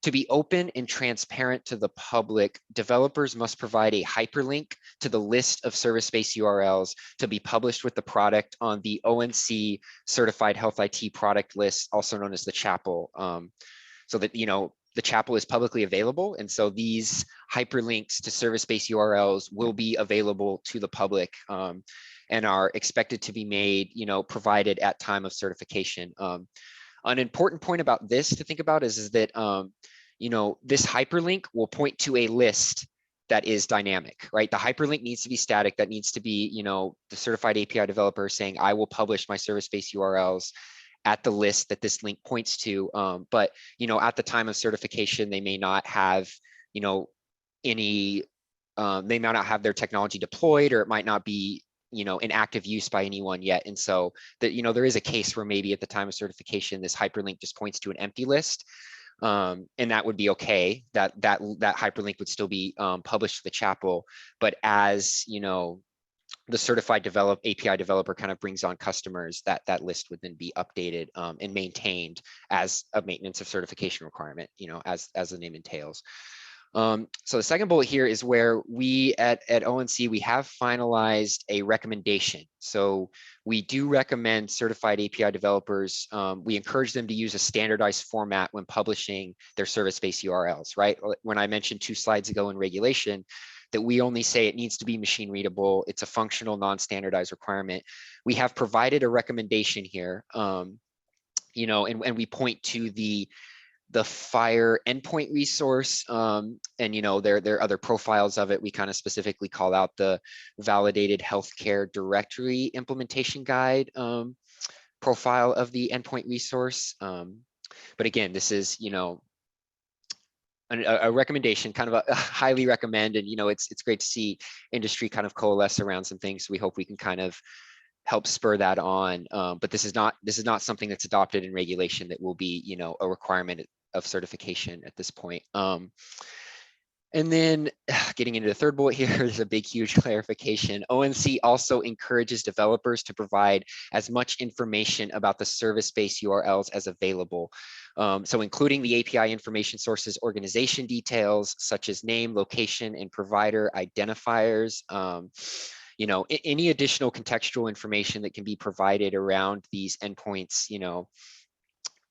to be open and transparent to the public, developers must provide a hyperlink to the list of service-based URLs to be published with the product on the ONC Certified Health IT product list, also known as the chapel. So that, you know, the chapel is publicly available. And so these hyperlinks to service-based URLs will be available to the public. And are expected to be made, you know, provided at time of certification. An important point about this to think about is that, you know, this hyperlink will point to a list that is dynamic, right? The hyperlink needs to be static. That needs to be, you know, the certified API developer saying, I will publish my service-based URLs at the list that this link points to. But, you know, at the time of certification, they may not have, you know, any, they might not have their technology deployed, or it might not be, you know, in active use by anyone yet. And so that, you know, there is a case where maybe at the time of certification, this hyperlink just points to an empty list. And that would be okay. That hyperlink would still be published to the chapel. But as, you know, the certified API developer kind of brings on customers, that list would then be updated and maintained as a maintenance of certification requirement, you know, as the name entails. So the second bullet here is where we at ONC, we have finalized a recommendation. So we do recommend certified API developers, we encourage them to use a standardized format when publishing their service-based URLs, right? When I mentioned 2 slides ago in regulation, that we only say it needs to be machine readable, it's a functional non-standardized requirement. We have provided a recommendation here, you know, and we point to the FHIR endpoint resource, and, you know, there are other profiles of it. We kind of specifically call out the validated healthcare directory implementation guide profile of the endpoint resource. But again, this is, you know, a recommendation, kind of a highly recommend, and, you know, it's great to see industry kind of coalesce around some things. So we hope we can kind of help spur that on. But this is not something that's adopted in regulation that will be, you know, a requirement of certification at this point. And then getting into the third bullet here is a big, huge clarification. ONC also encourages developers to provide as much information about the service-based URLs as available. So including the API information sources organization details, such as name, location, and provider identifiers. You know, any additional contextual information that can be provided around these endpoints, you know,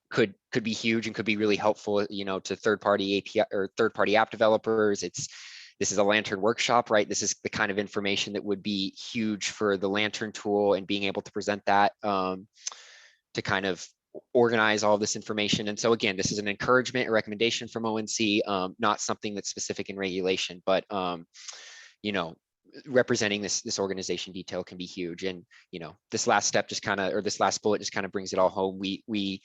could be huge and could be really helpful, you know, to third-party API or third-party app developers. This is a Lantern workshop, right? This is the kind of information that would be huge for the Lantern tool, and being able to present that to kind of organize all this information. And so again, this is an encouragement, a recommendation from ONC, not something that's specific in regulation, but you know, representing this organization detail can be huge. And, you know, this last step just kind of, or this last bullet just kind of brings it all home. We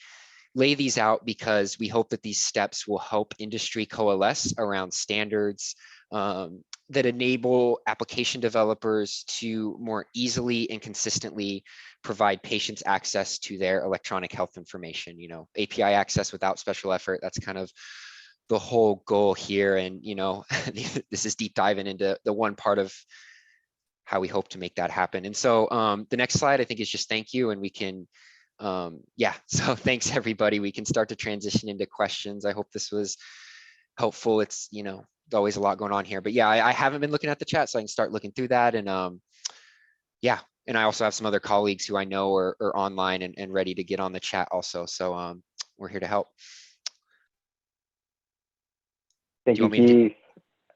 lay these out because we hope that these steps will help industry coalesce around standards that enable application developers to more easily and consistently provide patients access to their electronic health information. You know, API access without special effort, that's kind of the whole goal here. And, you know, this is deep diving into the one part of how we hope to make that happen. And so the next slide, I think, is just thank you. And we can, yeah, so thanks everybody. We can start to transition into questions. I hope this was helpful. It's, you know, always a lot going on here, but yeah, I haven't been looking at the chat, so I can start looking through that. And yeah, and I also have some other colleagues who I know are online and ready to get on the chat also. So we're here to help. Thank you, Keith.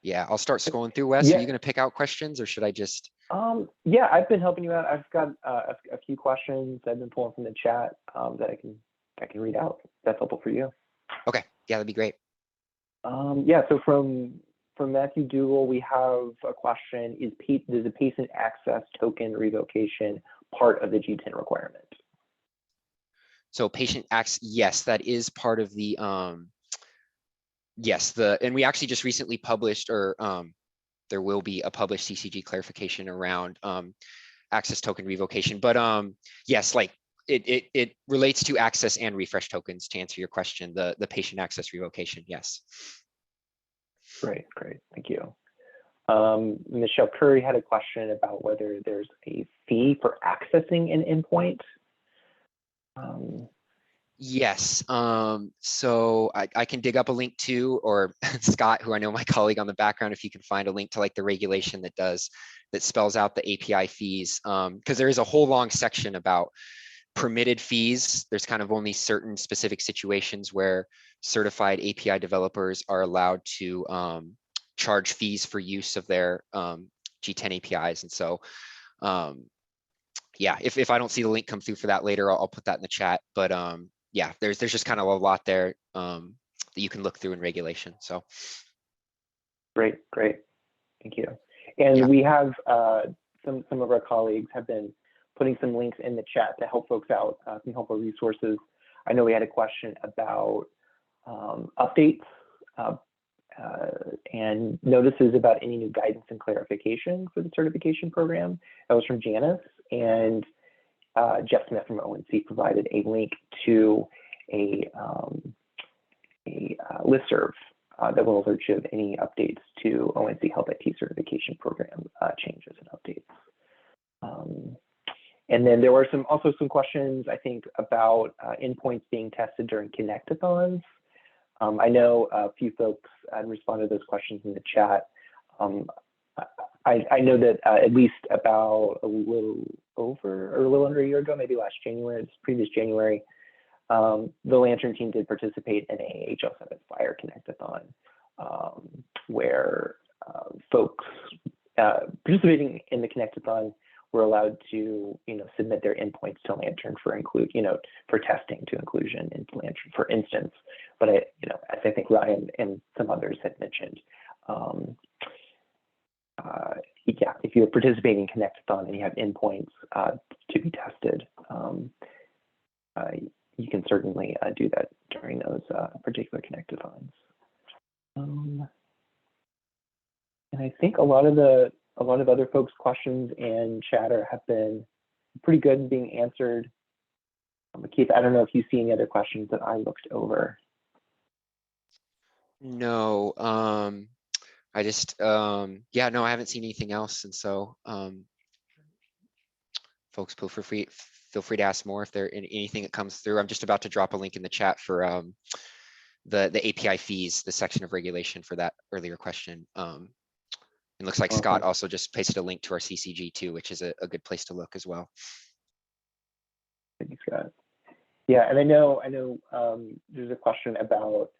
Yeah, I'll start scrolling through. Wes, yeah. Are you going to pick out questions, or should I just? Yeah, I've been helping you out. I've got a few questions I've been pulling from the chat that I can read out. That's helpful for you. Okay, yeah, that'd be great. Yeah, so from Matthew Dougal, we have a question: Is the patient access token revocation part of the G10 requirement? So patient access, yes, that is part of the yes, and we actually just recently published, or there will be a published CCG clarification around access token revocation. But yes, like it relates to access and refresh tokens to answer your question, the patient access revocation, yes. Great, thank you. Michelle Curry had a question about whether there's a fee for accessing an endpoint. Yes, so I can dig up a link to, or Scott, who I know my colleague on the background, if you can find a link to like the regulation that spells out the API fees, because there is a whole long section about permitted fees. There's kind of only certain specific situations where certified API developers are allowed to charge fees for use of their G10 APIs. And so, yeah, if I don't see the link come through for that later, I'll put that in the chat. But yeah, there's just kind of a lot there that you can look through in regulation. So Great, thank you. And yeah. we have some of our colleagues have been putting some links in the chat to help folks out, some helpful resources. I know we had a question about updates and notices about any new guidance and clarification for the certification program. That was from Janice, and Jeff Smith from ONC provided a link to a listserv that will alert you of any updates to ONC Health IT certification program changes and updates. And then there were also some questions, I think, about endpoints being tested during Connectathons. I know a few folks had responded to those questions in the chat. I know that at least about a little under a year ago, maybe last January, this previous January, the Lantern team did participate in a HL7 Fire Connectathon, where folks participating in the Connectathon were allowed to, submit their endpoints to Lantern for for testing to inclusion in Lantern, for instance. But as I think Ryan and some others had mentioned, yeah, if you're participating in Connectathon and you have endpoints to be tested, you can certainly do that during those particular Connectathons. And I think a lot of other folks' questions and chatter have been pretty good in being answered. Keith, I don't know if you see any other questions that I looked over. No, I just, yeah, no, I haven't seen anything else. And so, folks, feel free to ask more if there anything that comes through. I'm just about to drop a link in the chat for the API fees, the section of regulation for that earlier question. It looks like Awesome. Scott also just pasted a link to our CCG too, which is a good place to look as well. Thank you, Scott. Yeah, and I know there's a question about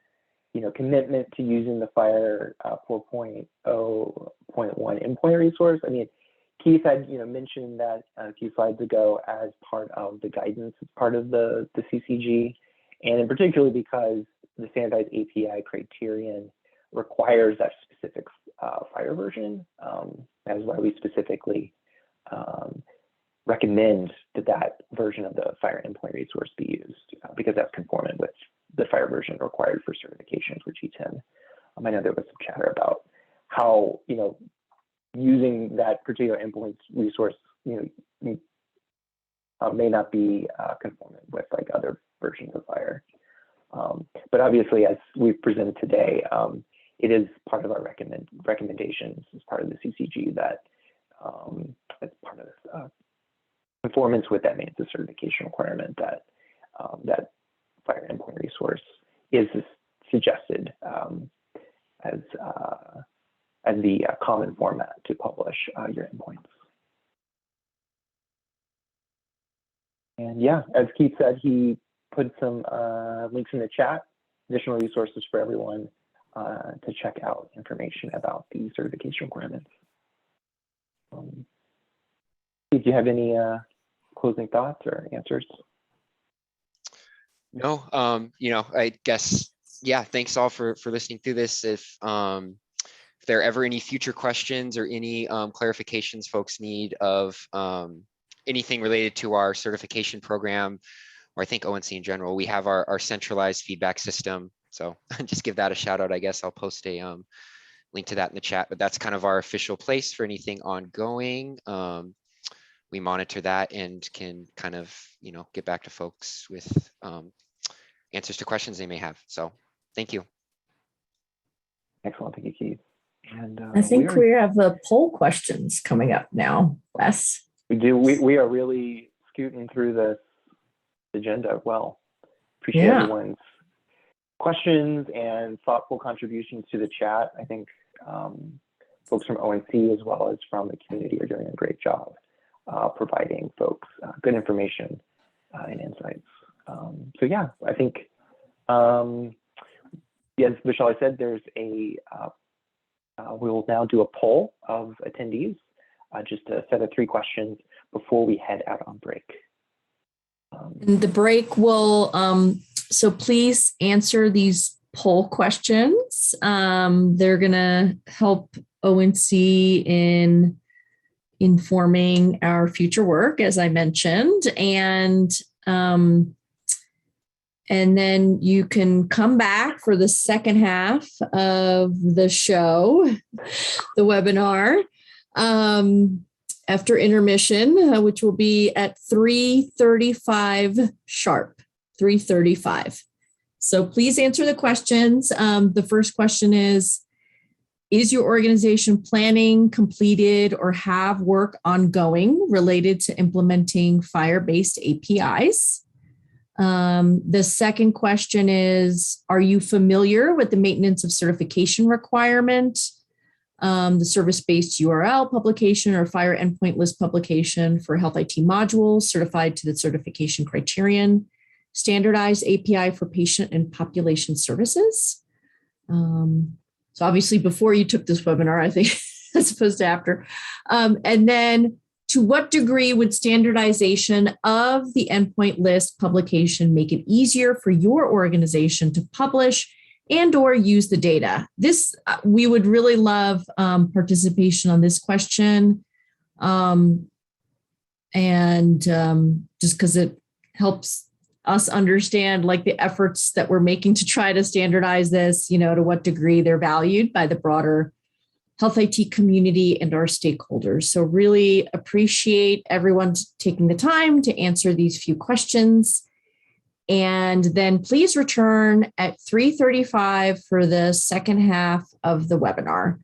commitment to using the Fire 4.0.1 endpoint resource. I mean, Keith had mentioned that a few slides ago as part of the guidance, as part of the CCG, and in particular because the standardized API criterion requires that specific Fire version. That is why we specifically recommend that version of the Fire endpoint resource be used, because that's conformant with the Fire version required for certification for G10. I know there was some chatter about how using that particular endpoint resource may not be conformant with like other versions of Fire. But obviously, as we've presented today, it is part of our recommendations as part of the CCG that as part of this conformance with that means the certification requirement that that Fire endpoint resource is suggested as the common format to publish your endpoints. And yeah, as Keith said, he put some links in the chat, additional resources for everyone to check out information about the certification requirements. Do you have any closing thoughts or answers? No, I guess, yeah, thanks all for listening through this. If there are ever any future questions or any clarifications folks need of anything related to our certification program, or I think ONC in general, we have our centralized feedback system. So just give that a shout out, I guess. I'll post a link to that in the chat, but that's kind of our official place for anything ongoing. We monitor that and can kind of, get back to folks with answers to questions they may have. So thank you. Excellent. Thank you, Keith. And I think we have the poll questions coming up now, Wes. we do. We are really scooting through this agenda well. Appreciate everyone's questions and thoughtful contributions to the chat. I think folks from ONC as well as from the community are doing a great job providing folks good information and insights. So yeah, I think, as Vishali said, there's a, we will now do a poll of attendees, just a set of 3 questions before we head out on break. And the break will, so please answer these poll questions. They're gonna help ONC in informing our future work, as I mentioned, and then you can come back for the second half of the show, the webinar, after intermission, which will be at 3:35 sharp, 3:35. So please answer the questions. The first question is your organization planning, completed, or have work ongoing related to implementing FHIR-based APIs? The second question is, are you familiar with the maintenance of certification requirement, the service-based URL publication or FHIR endpoint list publication for health IT modules certified to the certification criterion, standardized API for patient and population services? So obviously before you took this webinar, I think, as opposed to after. And then to what degree would standardization of the endpoint list publication make it easier for your organization to publish and or use the data? This, we would really love participation on this question. Just because it helps us understand like the efforts that we're making to try to standardize this, to what degree they're valued by the broader health IT community and our stakeholders. So really appreciate everyone taking the time to answer these few questions. And then please return at 3:35 for the second half of the webinar,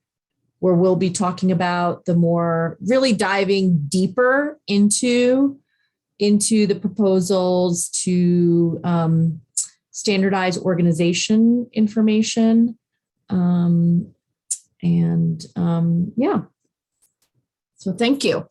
where we'll be talking about the more really diving deeper into the proposals to standardize organization information. So thank you.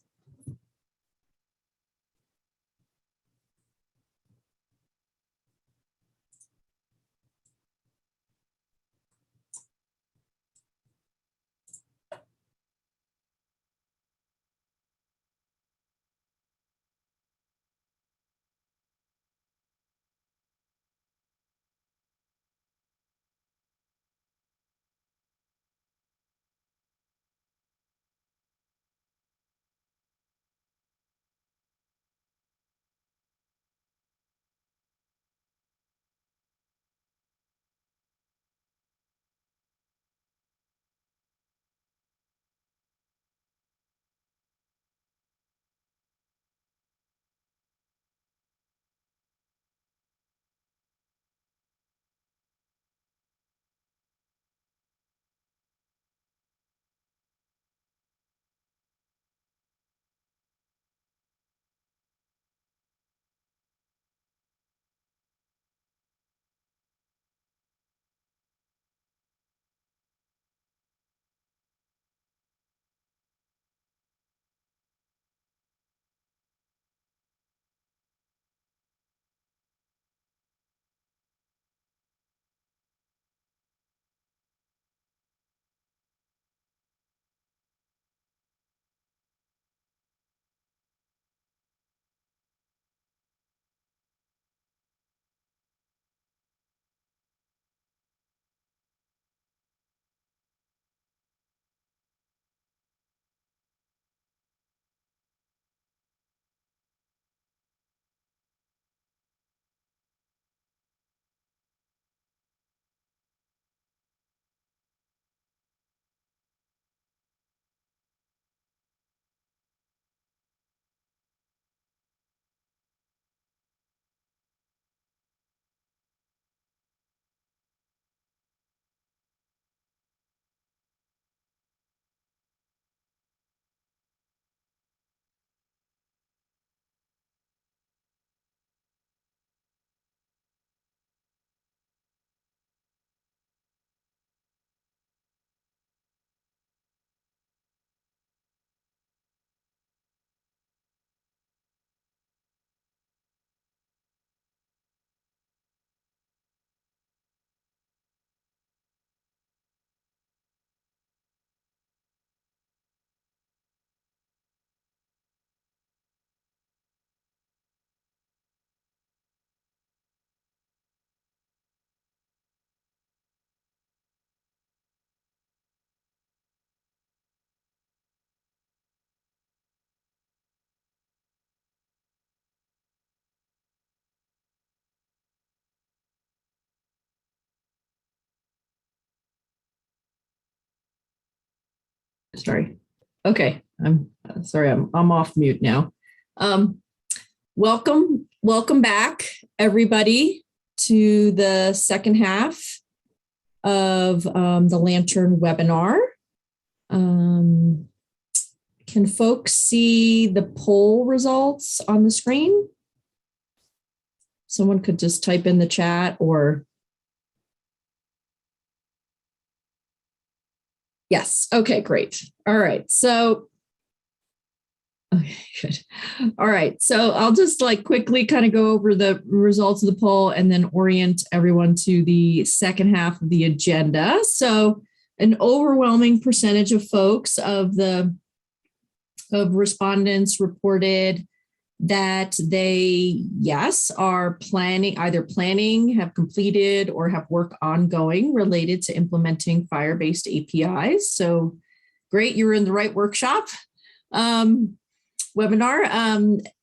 Sorry. Okay, I'm sorry, I'm off mute now. Welcome back, everybody, to the second half of the Lantern webinar. Can folks see the poll results on the screen? Someone could just type in the chat or. Yes. Okay, great. All right. So, okay, good. All right. So I'll just like quickly kind of go over the results of the poll and then orient everyone to the second half of the agenda. So an overwhelming percentage of folks of respondents reported that they, yes, are either planning, have completed, or have work ongoing related to implementing FHIR-based APIs. So great, you're in the right workshop. Webinar.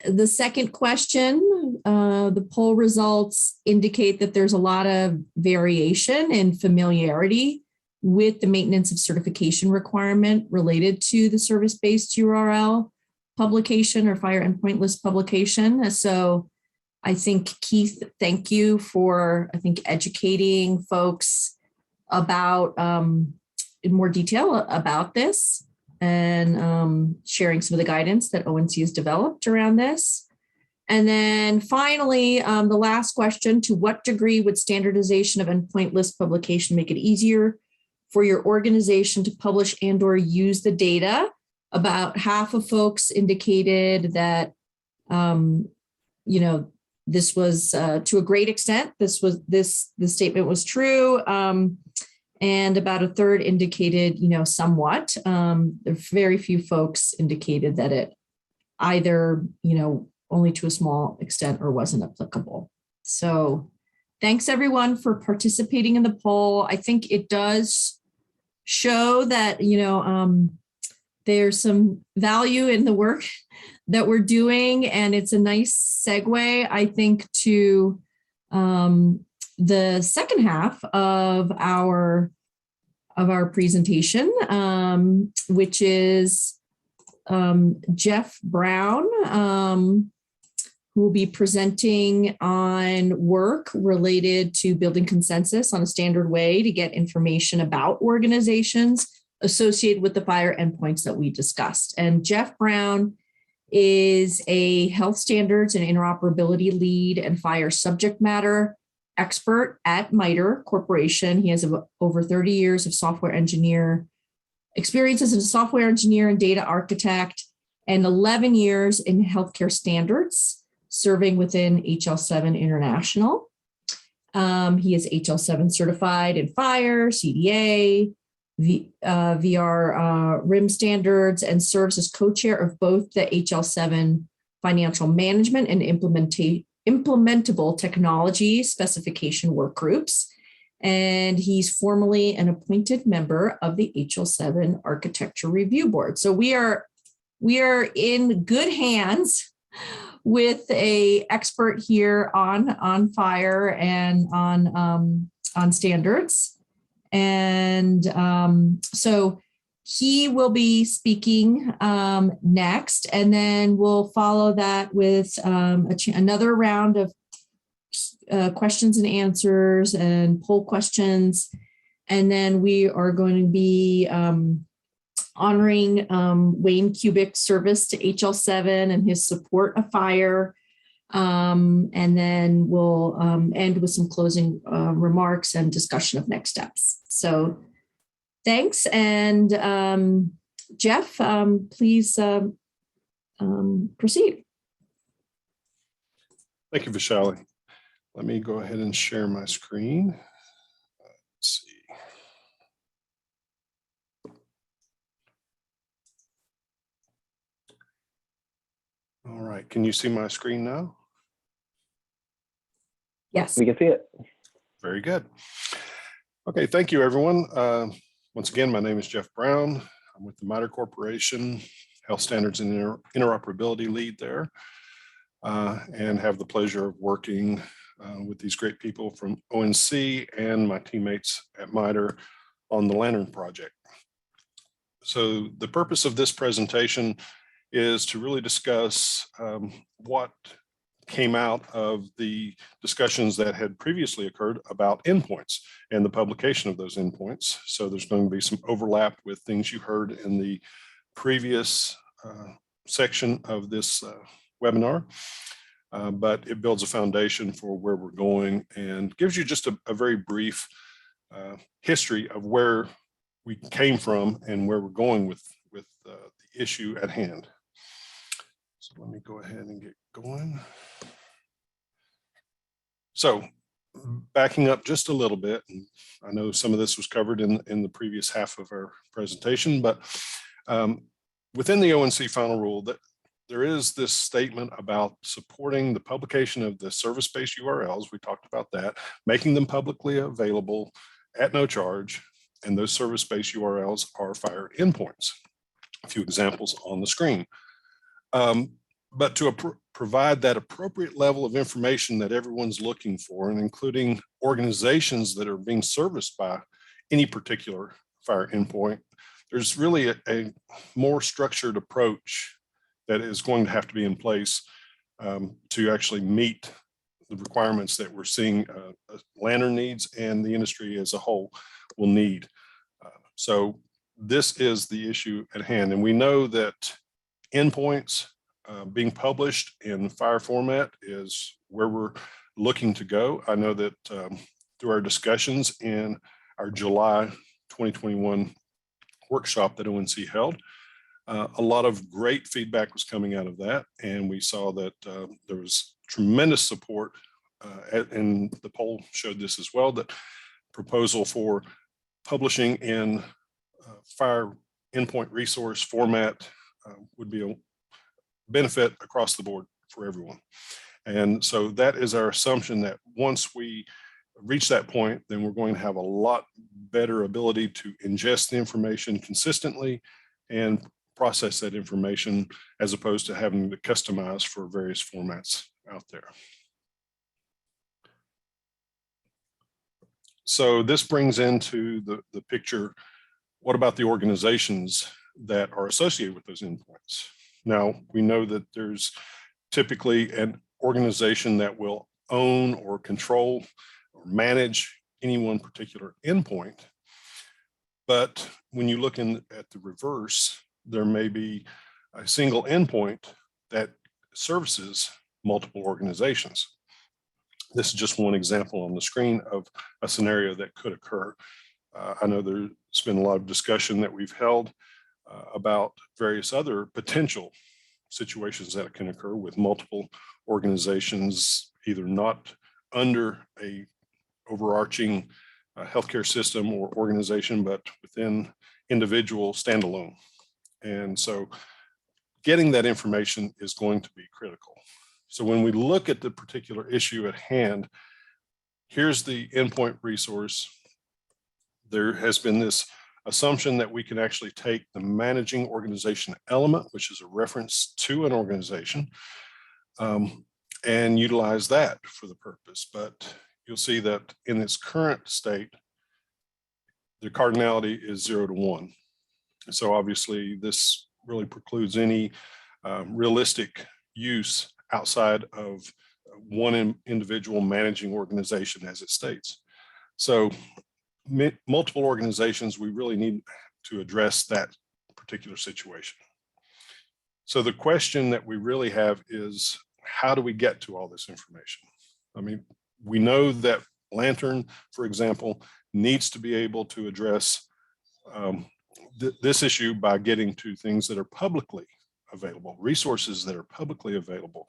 The second question, the poll results indicate that there's a lot of variation and familiarity with the maintenance of certification requirement related to the service-based URL publication or FHIR endpoint list publication. So I think, Keith, thank you for, educating folks about, in more detail about this and sharing some of the guidance that ONC has developed around this. And then finally, the last question, to what degree would standardization of endpoint list publication make it easier for your organization to publish and or use the data? About half of folks indicated that, this was to a great extent, the statement was true. And about a third indicated, somewhat. Very few folks indicated that it either, only to a small extent or wasn't applicable. So thanks everyone for participating in the poll. I think it does show that, there's some value in the work that we're doing, and it's a nice segue, I think, to the second half of our presentation, which is Jeff Brown, who will be presenting on work related to building consensus on a standard way to get information about organizations associated with the FHIR endpoints that we discussed. And Jeff Brown is a health standards and interoperability lead and FHIR subject matter expert at MITRE Corporation. He has over 30 years of software engineer experience as a software engineer and data architect, and 11 years in healthcare standards, serving within HL7 International. He is HL7 certified in FHIR, CDA, VR RIM standards, and serves as co-chair of both the HL7 financial management and implementable technology specification work groups. And he's formally an appointed member of the HL7 Architecture Review Board. So we are in good hands with an expert here on FHIR and on standards. And so he will be speaking next, and then we'll follow that with another round of questions and answers and poll questions. And then we are going to be honoring Wayne Kubik's service to HL7 and his support of FHIR. And then we'll end with some closing remarks and discussion of next steps. So thanks. And Jeff, please proceed. Thank you, Vishali. Let me go ahead and share my screen. Let's see. All right, can you see my screen now? Yes. We can see it. Very good. Okay, thank you, everyone. Once again, my name is Jeff Brown. I'm with the MITRE Corporation, Health Standards and Interoperability Lead there, and have the pleasure of working with these great people from ONC and my teammates at MITRE on the Lantern project. So the purpose of this presentation is to really discuss what came out of the discussions that had previously occurred about endpoints and the publication of those endpoints. So there's going to be some overlap with things you heard in the previous section of this webinar, but it builds a foundation for where we're going and gives you just a very brief history of where we came from and where we're going with the issue at hand. So let me go ahead and get going. So backing up just a little bit, and I know some of this was covered in the previous half of our presentation, but within the ONC final rule, that there is this statement about supporting the publication of the service-based URLs. We talked about that, making them publicly available at no charge, and those service-based URLs are FHIR endpoints. A few examples on the screen. But to provide that appropriate level of information that everyone's looking for, and including organizations that are being serviced by any particular FHIR endpoint, there's really a more structured approach that is going to have to be in place to actually meet the requirements that we're seeing Lantern needs and the industry as a whole will need. So this is the issue at hand. And we know that endpoints being published in FHIR format is where we're looking to go. I know that through our discussions in our July 2021 workshop that ONC held, a lot of great feedback was coming out of that. And we saw that there was tremendous support, and the poll showed this as well, that proposal for publishing in FHIR endpoint resource format would be a benefit across the board for everyone. And so that is our assumption, that once we reach that point, then we're going to have a lot better ability to ingest the information consistently and process that information, as opposed to having to customize for various formats out there. So this brings into the picture, what about the organizations that are associated with those endpoints? Now, we know that there's typically an organization that will own or control or manage any one particular endpoint. But when you look at the reverse, there may be a single endpoint that services multiple organizations. This is just one example on the screen of a scenario that could occur. I know there's been a lot of discussion that we've held about various other potential situations that can occur with multiple organizations, either not under a overarching healthcare system or organization, but within individual standalone. And so getting that information is going to be critical. So when we look at the particular issue at hand, here's the endpoint resource. There has been this assumption that we can actually take the managing organization element, which is a reference to an organization, and utilize that for the purpose. But you'll see that in its current state, the cardinality is 0 to 1. So obviously this really precludes any realistic use outside of one individual managing organization, as it states. So multiple organizations, we really need to address that particular situation. So the question that we really have is, how do we get to all this information? I mean, we know that Lantern, for example, needs to be able to address this issue by getting to things that are publicly available, resources that are publicly available,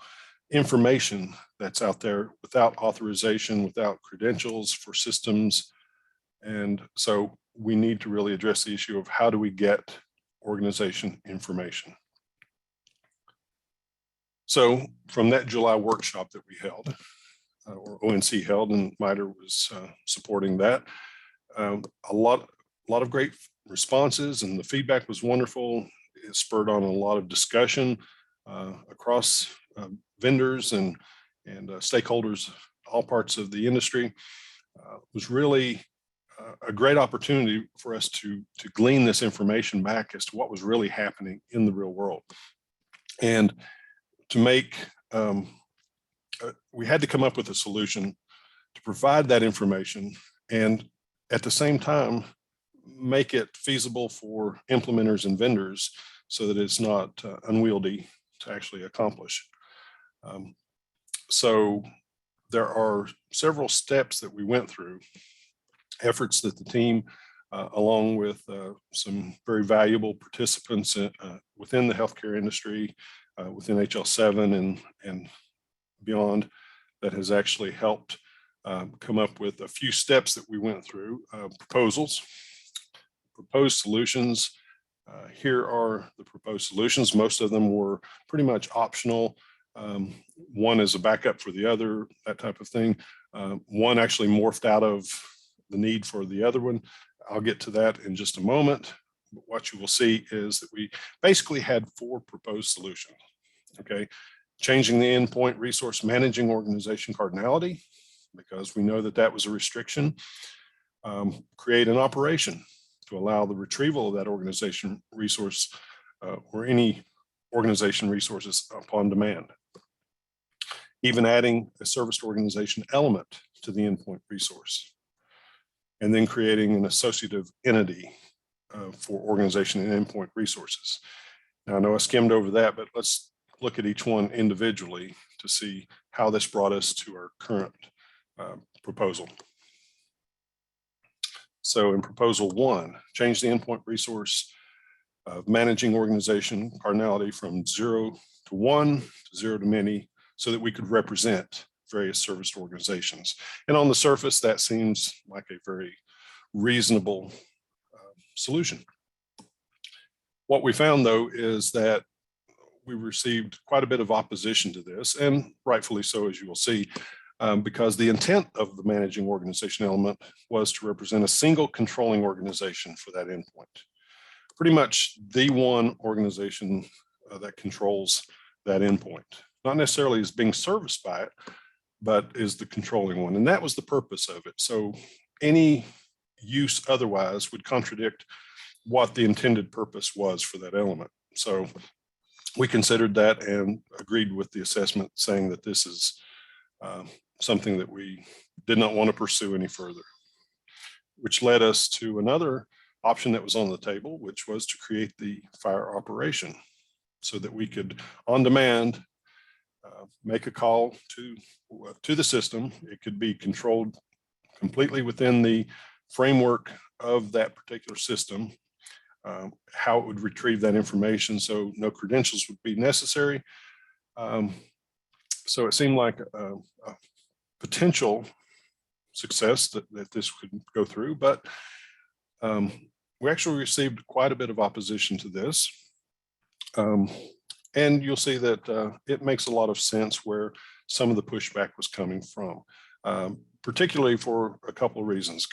information that's out there without authorization, without credentials for systems. And so we need to really address the issue of how do we get organization information. So from that July workshop that we held, or ONC held, and MITRE was supporting that, a lot of great responses, and the feedback was wonderful. It spurred on a lot of discussion across vendors and stakeholders, all parts of the industry. It was really a great opportunity for us to glean this information back as to what was really happening in the real world. And to make, we had to come up with a solution to provide that information and at the same time, make it feasible for implementers and vendors so that it's not unwieldy to actually accomplish. So there are several steps that we went through, efforts that the team, along with some very valuable participants within the healthcare industry, within HL7 and beyond, that has actually helped come up with a few steps that we went through. Proposals, proposed solutions. Here are the proposed solutions. Most of them were pretty much optional. One is a backup for the other, that type of thing. One actually morphed out of the need for the other one. I'll get to that in just a moment. But what you will see is that we basically had 4 proposed solutions. Okay, changing the endpoint resource managing organization cardinality, because we know that that was a restriction. Create an operation to allow the retrieval of that organization resource or any organization resources upon demand. Even adding a service organization element to the endpoint resource. And then creating an associative entity for organization and endpoint resources. Now I know I skimmed over that, but let's look at each one individually to see how this brought us to our current proposal. So in proposal 1, change the endpoint resource of managing organization cardinality from 0 to 1 to 0 to many, so that we could represent various service organizations. And on the surface, that seems like a very reasonable solution. What we found, though, is that we received quite a bit of opposition to this, and rightfully so, as you will see, because the intent of the managing organization element was to represent a single controlling organization for that endpoint. Pretty much the one organization that controls that endpoint, not necessarily is being serviced by it, but is the controlling one. And that was the purpose of it. So any use otherwise would contradict what the intended purpose was for that element. So we considered that and agreed with the assessment, saying that this is something that we did not want to pursue any further, which led us to another option that was on the table, which was to create the fire operation so that we could, on demand, make a call to the system. It could be controlled completely within the framework of that particular system, how it would retrieve that information, so no credentials would be necessary. So it seemed like a potential success that this could go through, but we actually received quite a bit of opposition to this. And you'll see that it makes a lot of sense where some of the pushback was coming from, particularly for a couple of reasons.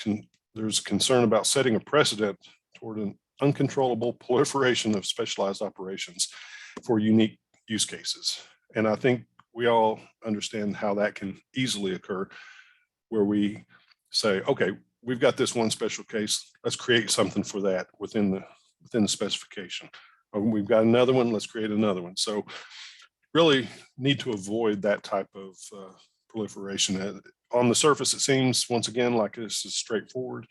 There's concern about setting a precedent toward an uncontrollable proliferation of specialized operations for unique use cases. And I think we all understand how that can easily occur, where we say, okay, we've got this one special case, let's create something for that within the specification. Or we've got another one, let's create another one. So really need to avoid that type of proliferation. On the surface, it seems, once again, like this is straightforward,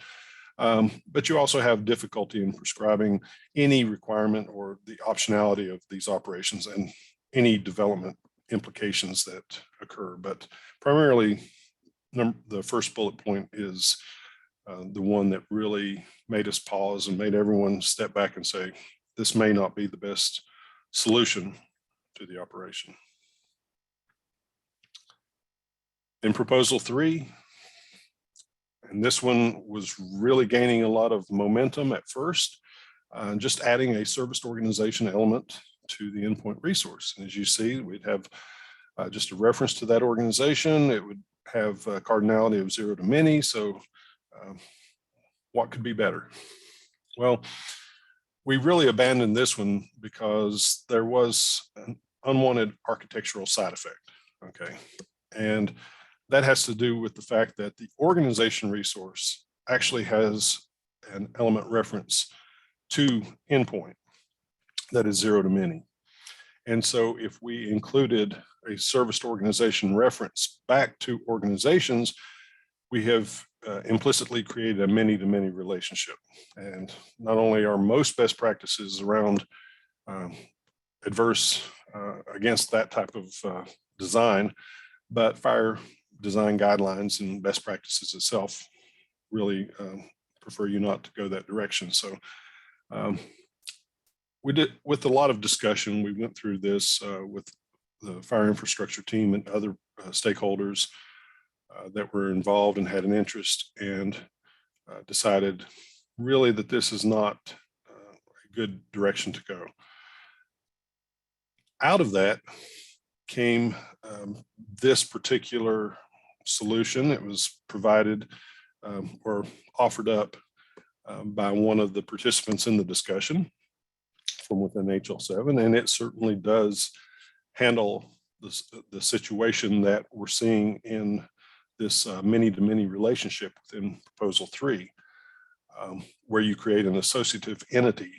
but you also have difficulty in prescribing any requirement or the optionality of these operations and any development implications that occur. But primarily, the first bullet point is the one that really made us pause and made everyone step back and say, this may not be the best solution to the operation. In proposal 3, and this one was really gaining a lot of momentum at first, just adding a serviced organization element to the endpoint resource. And as you see, we'd have just a reference to that organization. It would have a cardinality of 0 to many. So what could be better? Well, we really abandoned this one because there was an unwanted architectural side effect, okay? And that has to do with the fact that the organization resource actually has an element reference to endpoint that is 0 to many. And so if we included a serviced organization reference back to organizations, we have implicitly created a many-to-many relationship. And not only are most best practices around adverse against that type of design, but fire design guidelines and best practices itself really prefer you not to go that direction. So we did, with a lot of discussion, we went through this with the fire infrastructure team and other stakeholders that were involved and had an interest, and decided really that this is not a good direction to go. Out of that came this particular solution. It was provided or offered up by one of the participants in the discussion from within HL7, and it certainly does handle the situation that we're seeing in this many-to-many relationship within Proposal 3, where you create an associative entity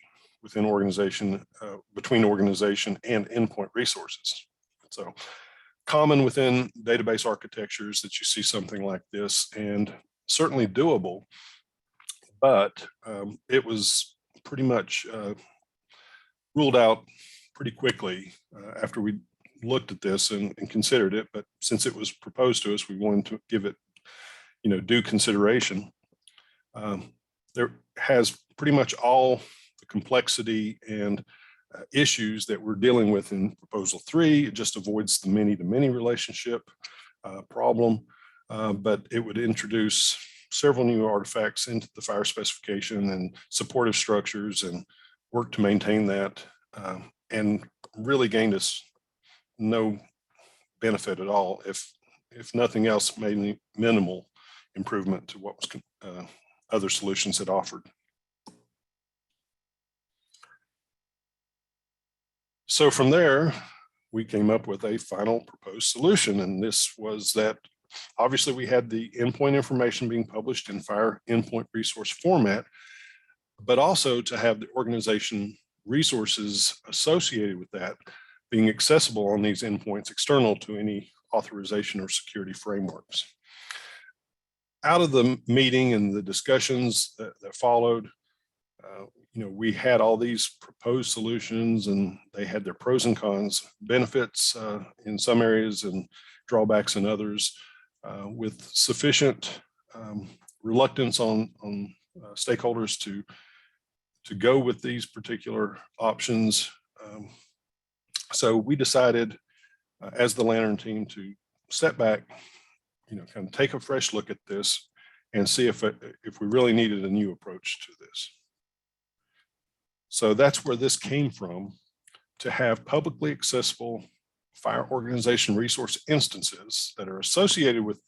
within organization, between organization and endpoint resources. So common within database architectures that you see something like this, and certainly doable, but it was pretty much ruled out pretty quickly after we looked at this and considered it. But since it was proposed to us, we wanted to give it, due consideration. There has pretty much all the complexity and issues that we're dealing with in Proposal 3. It just avoids the many-to-many relationship problem, but it would introduce several new artifacts into the fire specification and supportive structures and work to maintain that, and really gained us no benefit at all, if nothing else, mainly minimal improvement to what was other solutions had offered. So from there, we came up with a final proposed solution, and this was that obviously we had the endpoint information being published in fire endpoint resource format, but also to have the organization resources associated with that being accessible on these endpoints external to any authorization or security frameworks. Out of the meeting and the discussions that followed, we had all these proposed solutions, and they had their pros and cons, benefits in some areas and drawbacks in others, with sufficient reluctance on stakeholders to go with these particular options. So we decided as the Lantern team to step back, kind of take a fresh look at this and see if we really needed a new approach to this. So that's where this came from, to have publicly accessible fire organization resource instances that are associated with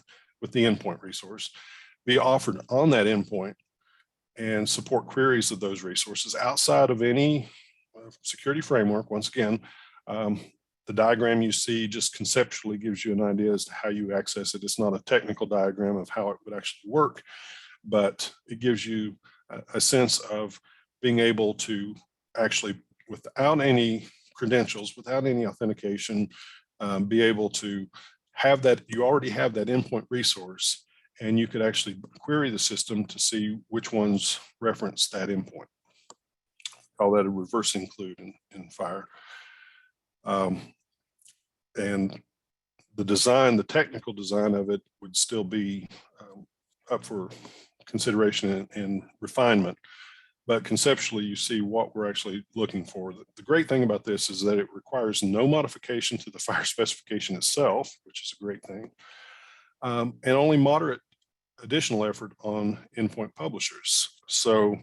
the endpoint resource be offered on that endpoint and support queries of those resources outside of any security framework. Once again, the diagram you see just conceptually gives you an idea as to how you access it. It's not a technical diagram of how it would actually work, but it gives you a sense of being able to actually, without any credentials, without any authentication, be able to have that. You already have that endpoint resource, and you could actually query the system to see which ones reference that endpoint. Call that a reverse include in fire. And the design, the technical design of it would still be up for consideration and refinement. But conceptually, you see what we're actually looking for. The great thing about this is that it requires no modification to the fire specification itself, which is a great thing, and only moderate additional effort on endpoint publishers. So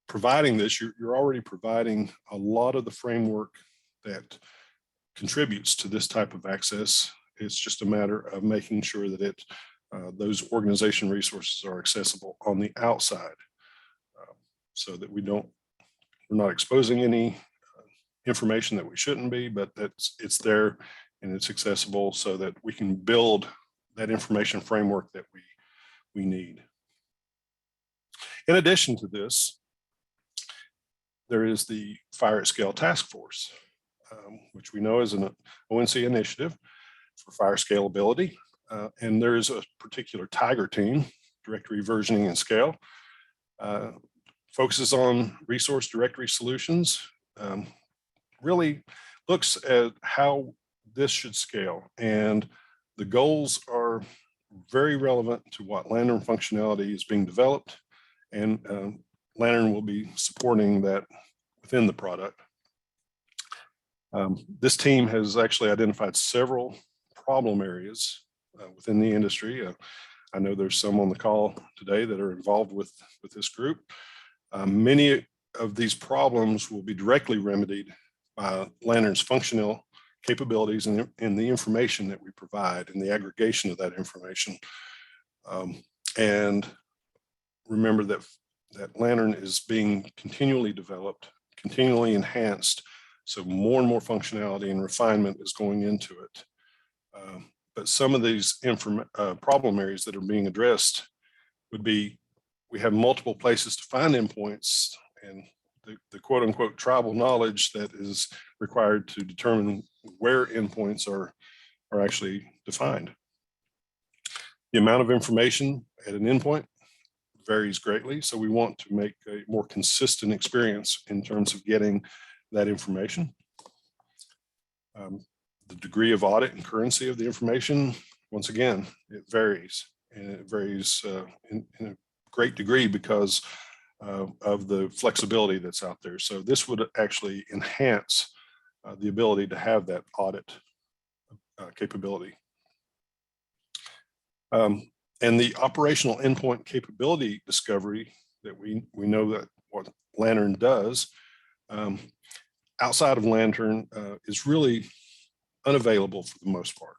providing this, you're already providing a lot of the framework that contributes to this type of access. It's just a matter of making sure that those organization resources are accessible on the outside, so that we're not exposing any information that we shouldn't be, but it's there and it's accessible so that we can build that information framework that we need. In addition to this, there is the Fire at Scale Task Force, which we know is an ONC initiative for fire scalability. And there is a particular Tiger team, directory versioning and scale, focuses on resource directory solutions, really looks at how this should scale. And the goals are very relevant to what Lantern functionality is being developed, and Lantern will be supporting that within the product. This team has actually identified several problem areas within the industry. I know there's some on the call today that are involved with this group. Many of these problems will be directly remedied by Lantern's functional capabilities and the information that we provide and the aggregation of that information. And remember that Lantern is being continually developed, continually enhanced. So more and more functionality and refinement is going into it. But some of these problem areas that are being addressed would be, we have multiple places to find endpoints, and the quote unquote tribal knowledge that is required to determine where endpoints are actually defined. The amount of information at an endpoint varies greatly, so we want to make a more consistent experience in terms of getting that information. The degree of audit and currency of the information, once again, it varies, and it varies in a great degree because of the flexibility that's out there. So this would actually enhance the ability to have that audit capability. And the operational endpoint capability discovery that we know that what Lantern does outside of Lantern is really unavailable for the most part.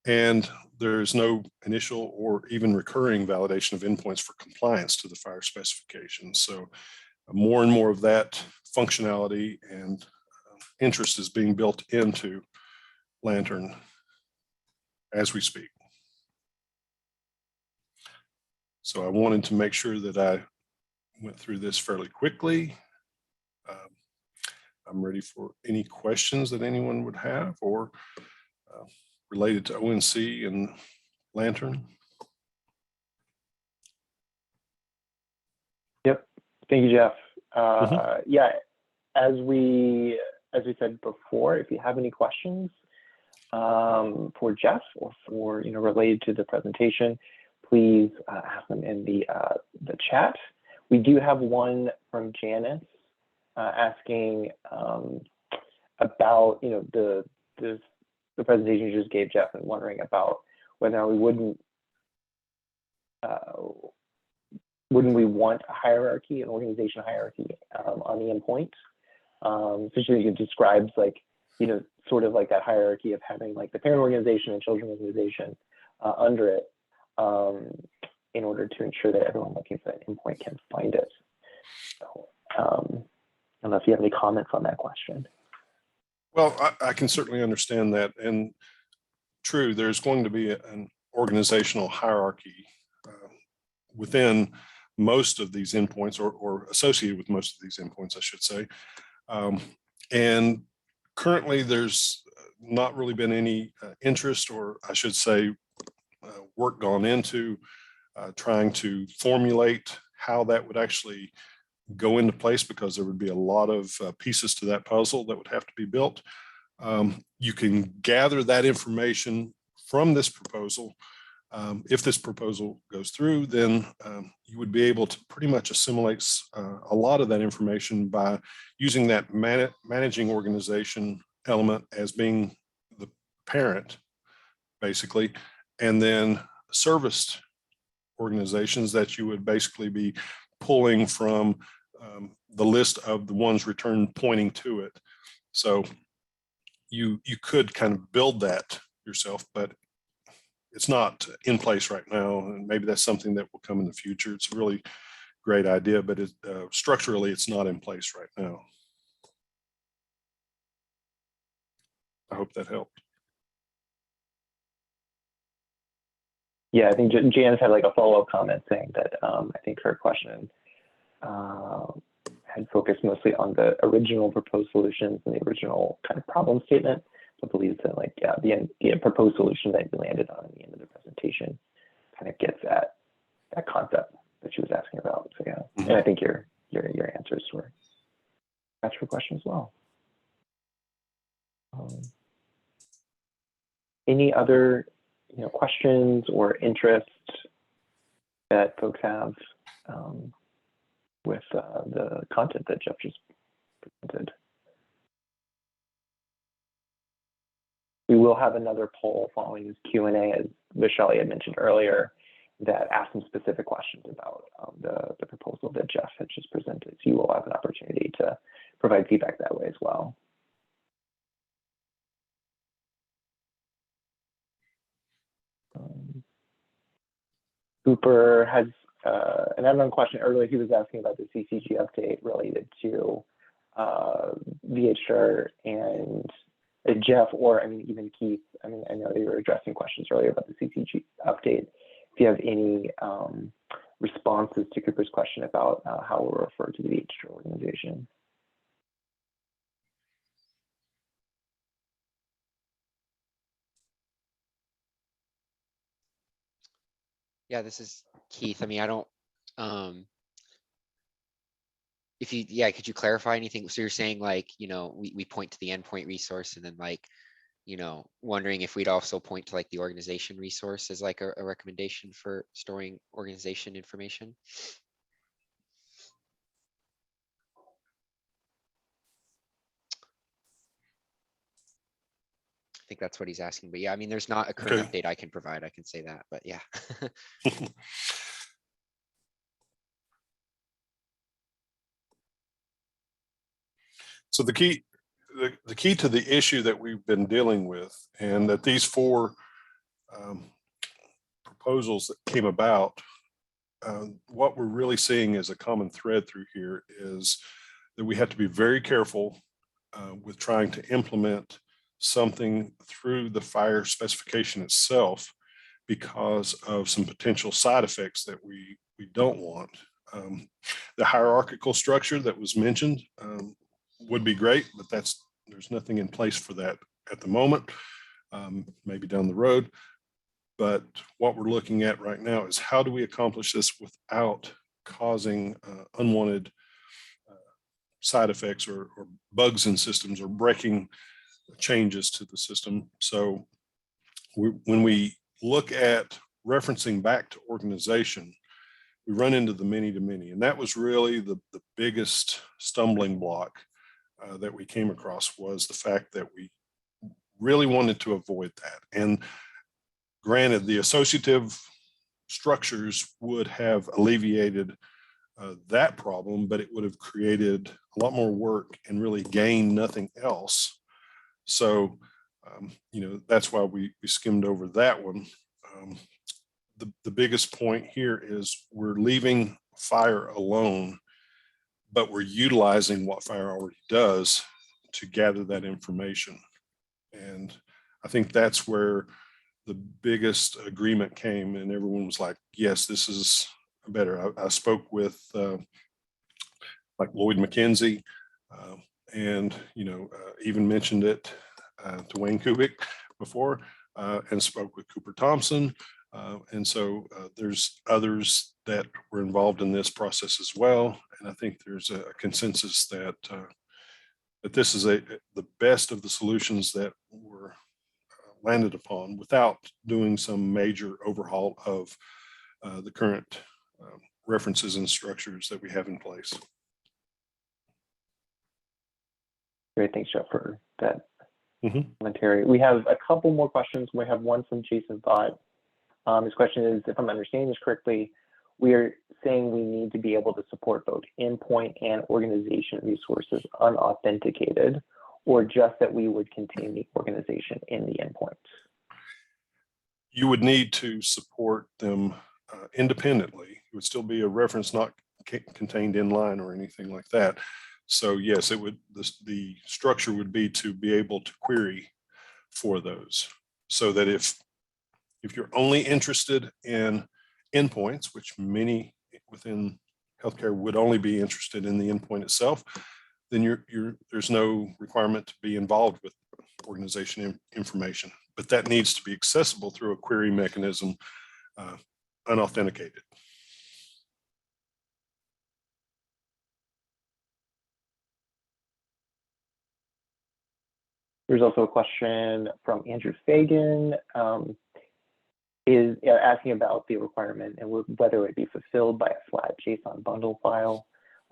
And there's no initial or even recurring validation of endpoints for compliance to the fire specifications. So more and more of that functionality and interest is being built into Lantern as we speak. So I wanted to make sure that I went through this fairly quickly. I'm ready for any questions that anyone would have or related to ONC and Lantern. Yep. Thank you, Jeff. Yeah, as we said before, if you have any questions for Jeff or for related to the presentation, please ask them in the chat. We do have one from Janice asking about the presentation you just gave, Jeff, and wondering about whether we wouldn't we want a hierarchy, an organization hierarchy on the endpoint. So it describes sort of like that hierarchy of having like the parent organization and children organization under it in order to ensure that everyone looking for that endpoint can find it. So I don't know if you have any comments on that question. Well, I can certainly understand that. And true, there's going to be an organizational hierarchy within most of these endpoints or associated with most of these endpoints, I should say. And currently there's not really been any interest, or I should say work gone into trying to formulate how that would actually go into place, because there would be a lot of pieces to that puzzle that would have to be built. You can gather that information from this proposal. If this proposal goes through, then you would be able to pretty much assimilate a lot of that information by using that managing organization element as being the parent, basically, and then serviced organizations that you would basically be pulling from the list of the ones returned pointing to it. So you could kind of build that yourself, but it's not in place right now. And maybe that's something that will come in the future. It's a really great idea, but structurally, it's not in place right now. I hope that helped. Yeah, I think Janice had like a follow-up comment saying that I think her question had focused mostly on the original proposed solutions and the original kind of problem statement, but believes that like, yeah, the proposed solution that we landed on at the end of the presentation kind of gets at that concept that she was asking about. So yeah, and I think your answers were that's your question as well. Any other questions or interest that folks have with the content that Jeff just presented? We will have another poll following this Q&A, as Vishali had mentioned earlier, that asks some specific questions about the proposal that Jeff had just presented. So you will have an opportunity to provide feedback that way as well. Cooper has an add-on question earlier. He was asking about the CCG update related to VHR and Jeff, or I mean, even Keith. I mean, I know you were addressing questions earlier about the CCG update. If you have any responses to Cooper's question about how we'll refer to the VHR organization. Yeah, this is Keith. I mean, I don't, if you, yeah, could you clarify anything? So you're saying like, we point to the endpoint resource and then like, wondering if we'd also point to like the organization resource as like a recommendation for storing organization information? I think that's what he's asking, but yeah, I mean, there's not a current update I can provide. I can say that, but yeah. So the key to the issue that we've been dealing with, and that these four proposals that came about, what we're really seeing as a common thread through here is that we have to be very careful with trying to implement something through the fire specification itself because of some potential side effects that we don't want. The hierarchical structure that was mentioned would be great, but there's nothing in place for that at the moment, maybe down the road. But what we're looking at right now is how do we accomplish this without causing unwanted side effects or bugs in systems or breaking changes to the system. So when we look at referencing back to organization, we run into the many-to-many, and that was really the biggest stumbling block that we came across, was the fact that we really wanted to avoid that. And granted, the associative structures would have alleviated that problem, but it would have created a lot more work and really gained nothing else. So, that's why we skimmed over that one. The biggest point here is we're leaving fire alone, but we're utilizing what fire already does to gather that information. And I think that's where the biggest agreement came, and everyone was like, yes, this is better. I spoke with like Lloyd McKenzie, and even mentioned it to Wayne Kubik before, and spoke with Cooper Thompson, and so there's others that were involved in this process as well. And I think there's a consensus that that this is the best of the solutions that were landed upon without doing some major overhaul of the current references and structures that we have in place. Great, thanks, Jeff, for that commentary. We have a couple more questions. We have one from Jason Thought. His question is, if I'm understanding this correctly, we are saying we need to be able to support both endpoint and organization resources unauthenticated, or just that we would contain the organization in the endpoint? You would need to support them independently. It would still be a reference not contained in line or anything like that. So yes, it would. The structure would be to be able to query for those, so that if If you're only interested in endpoints, which many within healthcare would only be interested in the endpoint itself, then there's no requirement to be involved with organization information, but that needs to be accessible through a query mechanism, unauthenticated. There's also a question from Andrew Fagan, is asking about the requirement and whether it be fulfilled by a flat JSON bundle file.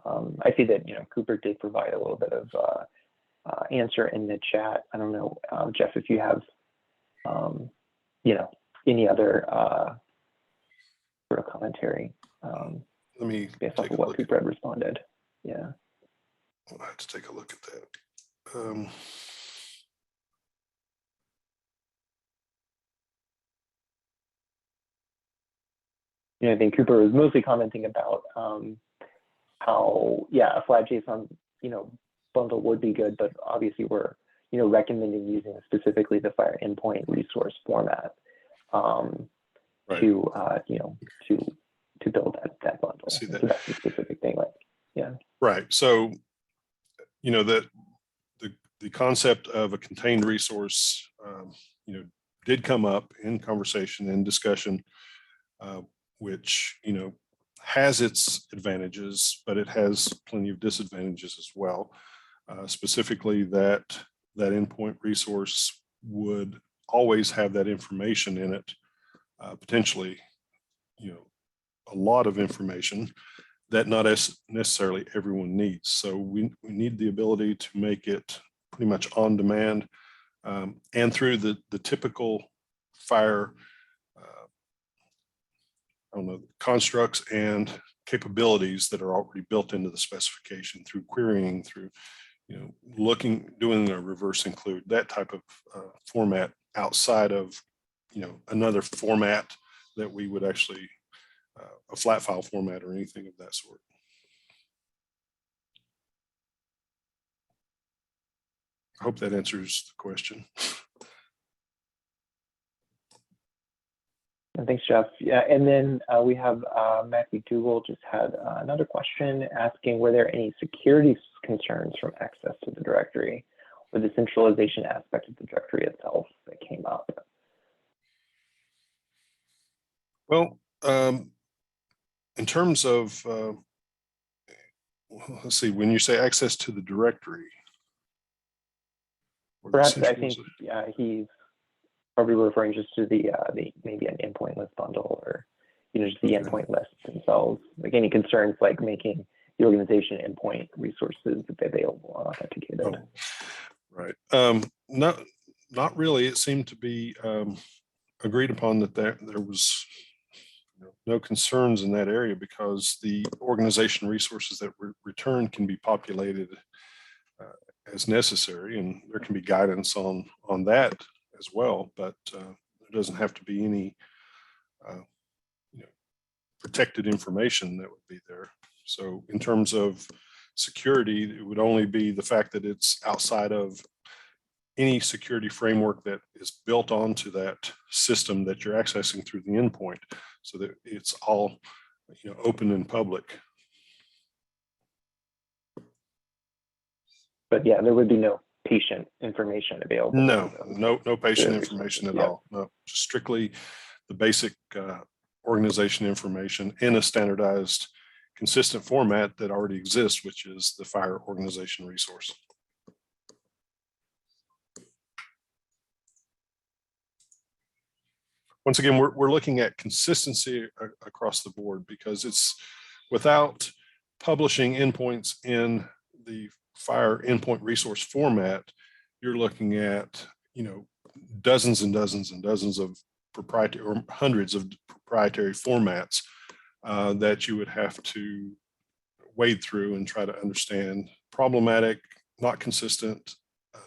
I see that, Cooper did provide a little bit of answer in the chat. I don't know, Jeff, if you have, any other sort of commentary. Let me based off of what Cooper had responded. Yeah. I'll have to take a look at that. I think Cooper was mostly commenting about how, a flat JSON, bundle would be good, but obviously we're, recommending using specifically the Fire Endpoint Resource format right. to build that bundle. See that. So that's the specific thing, Right. So, that the concept of a contained resource, did come up in conversation and discussion, which, has its advantages, but it has plenty of disadvantages as well. Specifically that endpoint resource would always have that information in it, potentially, a lot of information that not necessarily everyone needs. So we need the ability to make it pretty much on demand, and through the typical fire constructs and capabilities that are already built into the specification through querying, through, doing a reverse include, that type of format outside of, another format that we would actually, a flat file format or anything of that sort. I hope that answers the question. Thanks, Jeff. Yeah, and then we have Matthew Dougal just had another question asking, were there any security concerns from access to the directory or the centralization aspect of the directory itself that came up? Well, in terms of, let's see, when you say access to the directory, perhaps I think he's probably referring just to the maybe an endpoint list bundle, or just the endpoint lists themselves. Like any concerns like making the organization endpoint resources available and authenticated. Oh, right. Not really. It seemed to be agreed upon that there was no concerns in that area, because the organization resources that were returned can be populated as necessary, and there can be guidance on that as well, but there doesn't have to be any protected information that would be there. So in terms of security, it would only be the fact that it's outside of any security framework that is built onto that system that you're accessing through the endpoint, so that it's all open and public. But yeah, there would be no patient information available. No patient information at all. No, just strictly the basic organization information in a standardized, consistent format that already exists, which is the fire organization resource. Once again, we're looking at consistency across the board, because it's without publishing endpoints in the fire endpoint resource format, you're looking at, dozens and dozens and dozens of proprietary, or hundreds of proprietary formats that you would have to wade through and try to understand. Problematic, not consistent,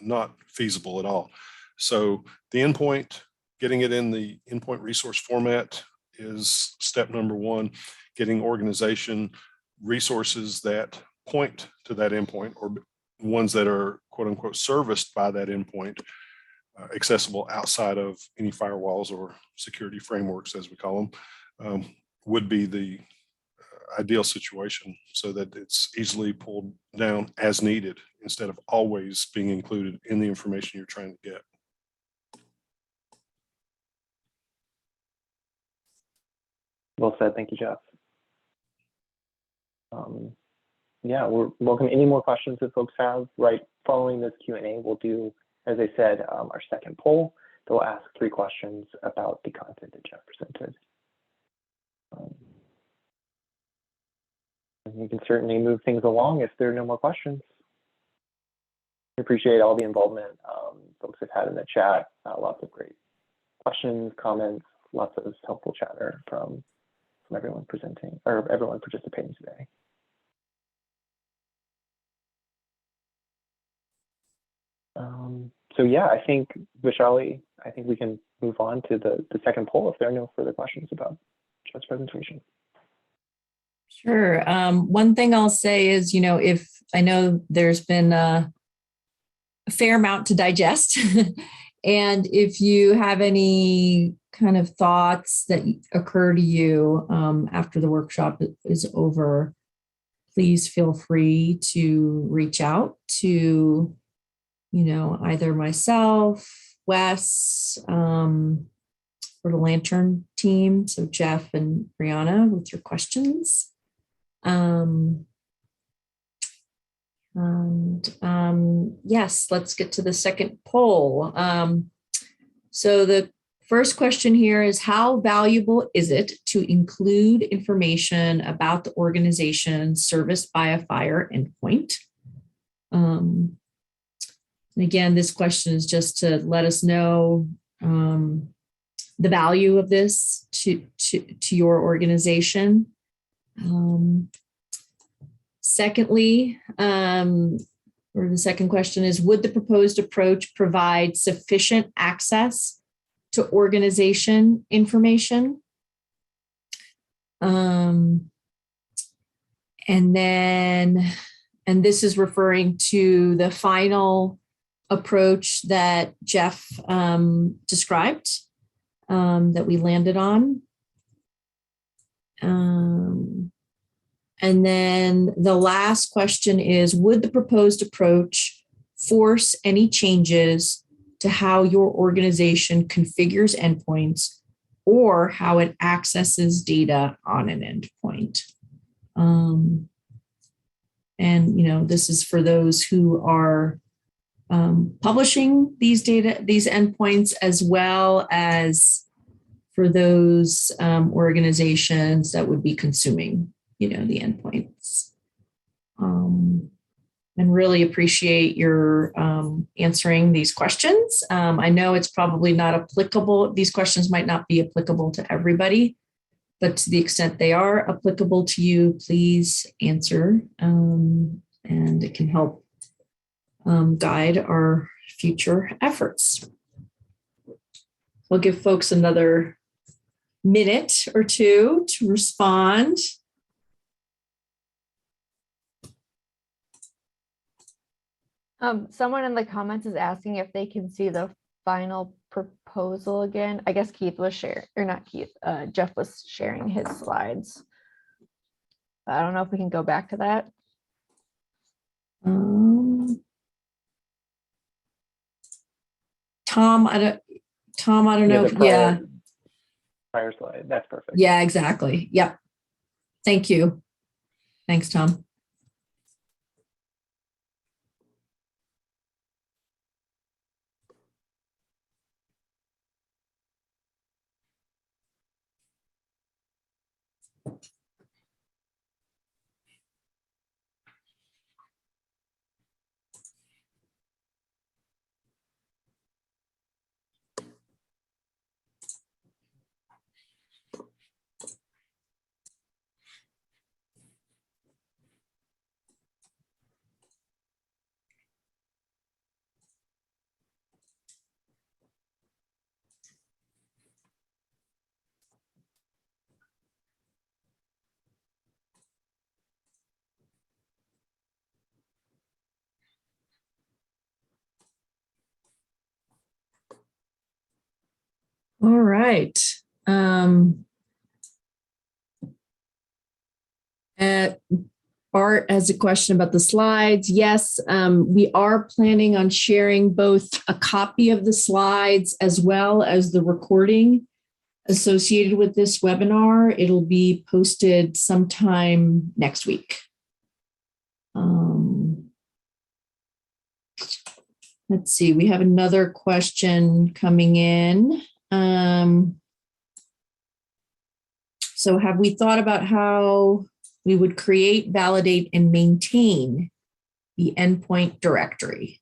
not feasible at all. So the endpoint, getting it in the endpoint resource format is step number one. Getting organization resources that point to that endpoint, or ones that are quote unquote serviced by that endpoint, accessible outside of any firewalls or security frameworks, as we call them, would be the ideal situation, so that it's easily pulled down as needed instead of always being included in the information you're trying to get. Well said. Thank you, Jeff. Yeah, we're welcome any more questions that folks have. Right following this Q&A, we'll do, as I said, our second poll. They'll ask 3 questions about the content that Jeff presented. And you can certainly move things along if there are no more questions. I appreciate all the involvement folks have had in the chat. Lots of great questions, comments, lots of helpful chatter from everyone presenting, or everyone participating today. So yeah, I think, Vishali, I think we can move on to the second poll if there are no further questions about Jeff's presentation. Sure. One thing I'll say is, if I know there's been a fair amount to digest, and if you have any kind of thoughts that occur to you after the workshop is over, please feel free to reach out to, either myself, Wes, or the Lantern team, so Jeff and Brianna, with your questions. Yes, let's get to the second poll. So the first question here is, how valuable is it to include information about the organization serviced by a fire endpoint? And again, this question is just to let us know the value of this to your organization. Secondly, or the second question is, would the proposed approach provide sufficient access to organization information? And this is referring to the final approach that Jeff described, that we landed on. And then the last question is, would the proposed approach force any changes to how your organization configures endpoints or how it accesses data on an endpoint? And, this is for those who are publishing these endpoints, as well as for those organizations that would be consuming the endpoints. And really appreciate your answering these questions. I know it's probably not applicable. These questions might not be applicable to everybody, but to the extent they are applicable to you, please answer, and it can help guide our future efforts. We'll give folks another minute or two to respond. Someone in the comments is asking if they can see the final proposal again. I guess Keith was sharing, or not Keith, Jeff was sharing his slides. I don't know if we can go back to that. Tom, I don't know. Prior slide. That's perfect. Yeah, exactly. Yep. Thank you. Thanks, Tom. All right. Bart has a question about the slides. Yes, we are planning on sharing both a copy of the slides as well as the recording associated with this webinar. It'll be posted sometime next week. Let's see, we have another question coming in. So have we thought about how we would create, validate, and maintain the endpoint directory?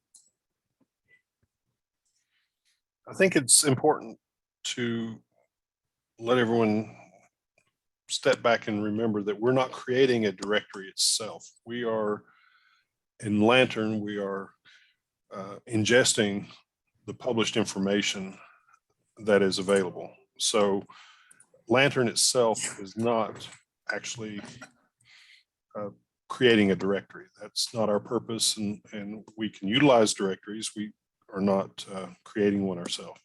I think it's important to let everyone step back and remember that we're not creating a directory itself. We are, in Lantern, we are ingesting the published information that is available. So Lantern itself is not actually creating a directory. That's not our purpose, and we can utilize directories. We are not creating one ourselves.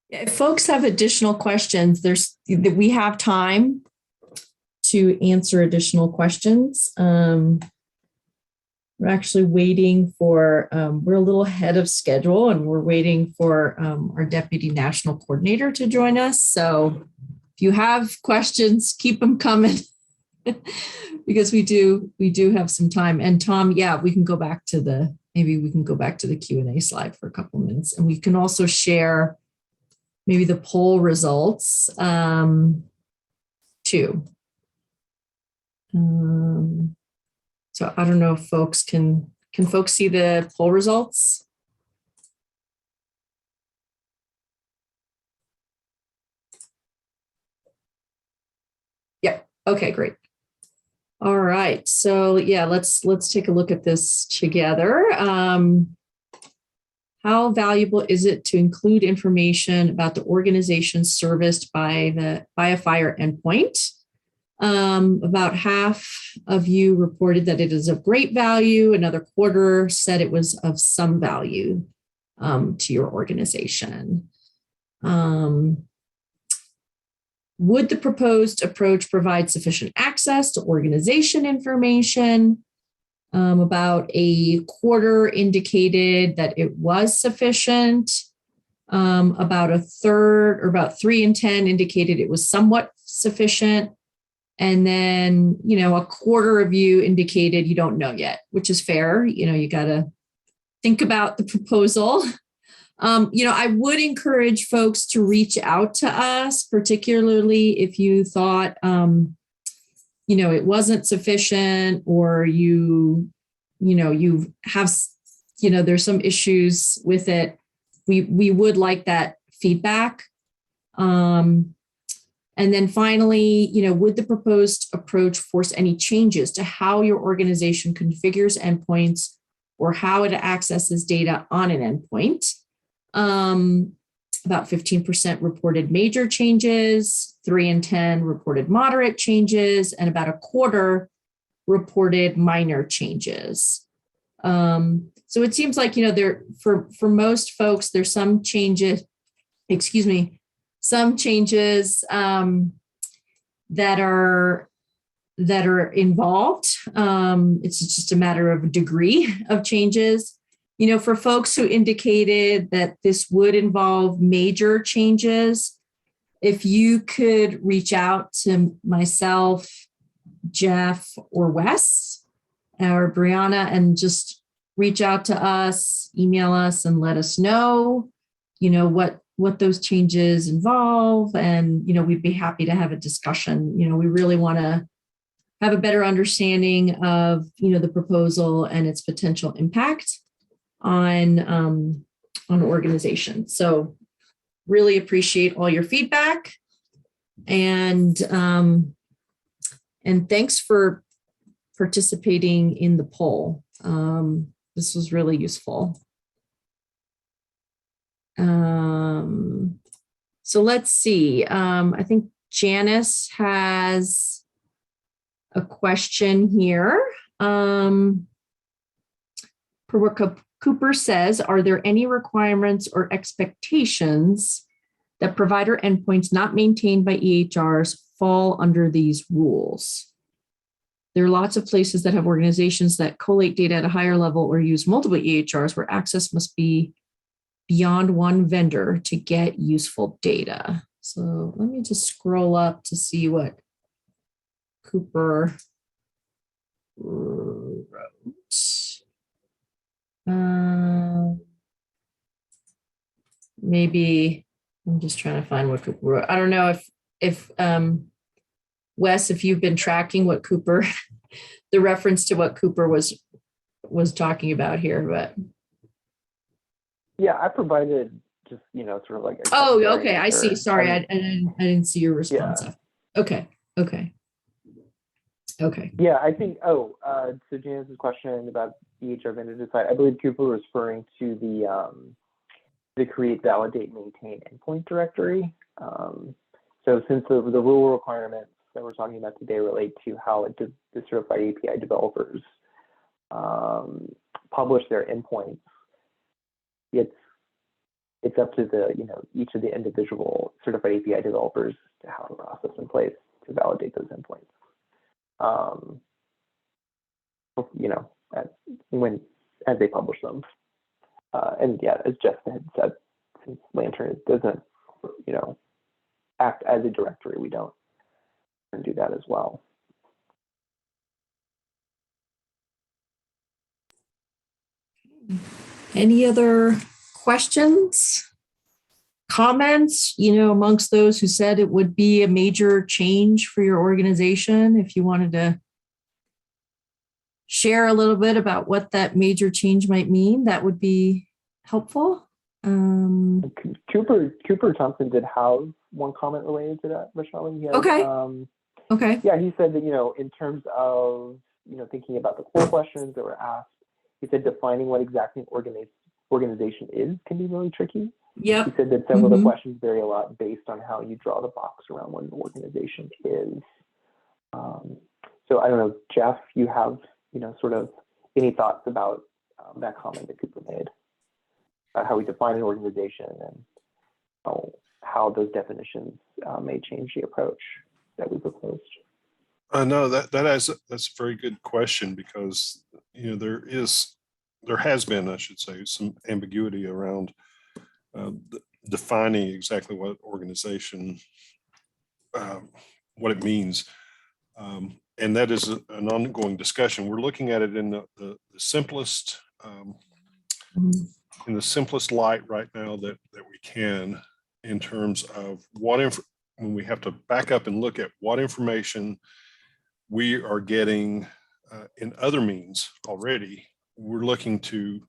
If folks have additional questions, we have time to answer additional questions. We're actually waiting for, we're a little ahead of schedule, and we're waiting for our Deputy National Coordinator to join us. So if you have questions, keep them coming because we do have some time. And Tom, yeah, we can go back to the Q&A slide for a couple minutes, and we can also share maybe the poll results too. So I don't know if folks can folks see the poll results? Yeah, okay, great. All right, so yeah, let's take a look at this together. How valuable is it to include information about the organization serviced by a fire endpoint? About half of you reported that it is of great value. Another quarter said it was of some value to your organization. Would the proposed approach provide sufficient access to organization information? About a quarter indicated that it was sufficient. About a third, or about 3 in 10 indicated it was somewhat sufficient. And then, a quarter of you indicated you don't know yet, which is fair. You got to think about the proposal. I would encourage folks to reach out to us, particularly if you thought, it wasn't sufficient, or you have, there's some issues with it. We would like that feedback. And then finally, would the proposed approach force any changes to how your organization configures endpoints or how it accesses data on an endpoint? About 15% reported major changes, 3 in 10 reported moderate changes, and about a quarter reported minor changes. So it seems like, there for most folks, there's some changes, some changes that are involved. It's just a matter of degree of changes. For folks who indicated that this would involve major changes, if you could reach out to myself, Jeff, or Wes, or Brianna, and just reach out to us, email us, and let us know, what those changes involve. And, we'd be happy to have a discussion. We really want to have a better understanding of, the proposal and its potential impact on organization. So really appreciate all your feedback, and thanks for participating in the poll. This was really useful. So let's see. I think Janice has a question here. Per what Cooper says, are there any requirements or expectations that provider endpoints not maintained by EHRs fall under these rules? There are lots of places that have organizations that collate data at a higher level or use multiple EHRs where access must be beyond one vendor to get useful data. So let me just scroll up to see what Cooper wrote. Maybe I'm just trying to find what Cooper wrote. I don't know if Wes, if you've been tracking what Cooper, the reference to what Cooper was talking about here, but. Yeah, I provided just, sort of like. Oh, okay. I see. Sorry. I didn't see your response. Yeah. Okay. Yeah, I think, so Janice's question about EHR vendor decide, I believe Cooper was referring to the create, validate, maintain endpoint directory. So since the rule requirements that we're talking about today relate to how the certified API developers publish their endpoints, it's up to each of the individual certified API developers to have a process in place to validate those endpoints. As they publish them. And yeah, as Jeff had said, since Lantern doesn't, act as a directory, we don't do that as well. Any other questions, comments, amongst those who said it would be a major change for your organization? If you wanted to share a little bit about what that major change might mean, that would be helpful. Cooper Thompson did have one comment related to that, Michelle. Okay. Okay. Yeah, he said that, in terms of, thinking about the core questions that were asked, he said defining what exactly an organization is can be really tricky. Yeah. He said that some of the questions vary a lot based on how you draw the box around what an organization is. So I don't know, Jeff, you have, sort of any thoughts about that comment that Cooper made about how we define an organization and how those definitions may change the approach that we proposed? No, that's a very good question, because there has been, I should say, some ambiguity around defining exactly what organization, what it means. And that is an ongoing discussion. We're looking at it in the simplest in the simplest light right now that we can, in terms of when we have to back up and look at what information we are getting in other means already. We're looking to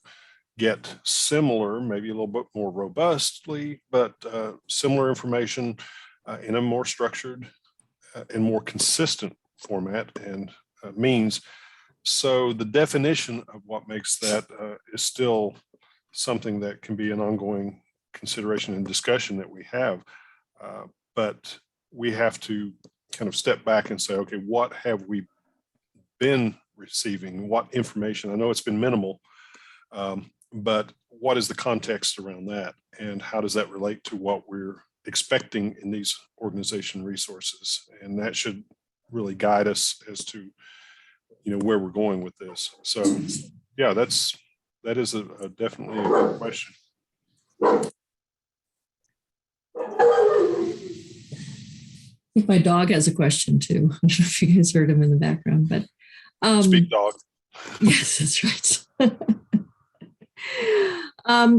get similar, maybe a little bit more robustly, but similar information in a more structured and more consistent format and means. So the definition of what makes that is still something that can be an ongoing consideration and discussion that we have. But we have to kind of step back and say, okay, what have we been receiving? What information? I know it's been minimal, but what is the context around that? And how does that relate to what we're expecting in these organization resources? And that should really guide us as to, where we're going with this. So yeah, that is a definitely a good question. I think my dog has a question too. I don't know if you guys heard him in the background, but Speak dog. Yes, that's right.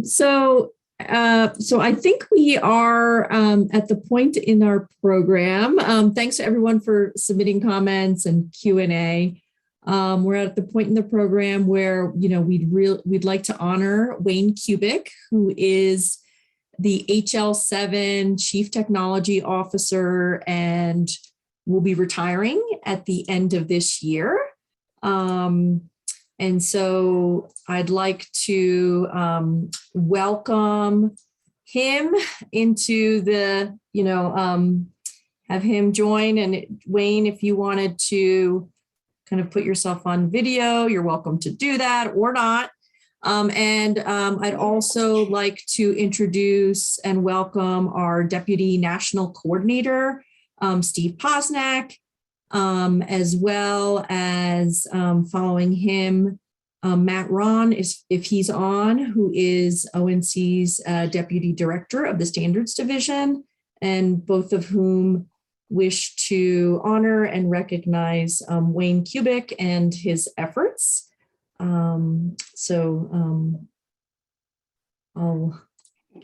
So I think we are at the point in our program. Thanks to everyone for submitting comments and Q&A. We're at the point in the program where we'd like to honor Wayne Kubik, who is the HL7 Chief Technology Officer and will be retiring at the end of this year. And so I'd like to welcome him into the, have him join. And Wayne, if you wanted to kind of put yourself on video, you're welcome to do that or not. I'd also like to introduce and welcome our Deputy National Coordinator, Steve Posnack, as well as following him, Matt Ron, if he's on, who is ONC's Deputy Director of the Standards Division, and both of whom wish to honor and recognize Wayne Kubik and his efforts. I'll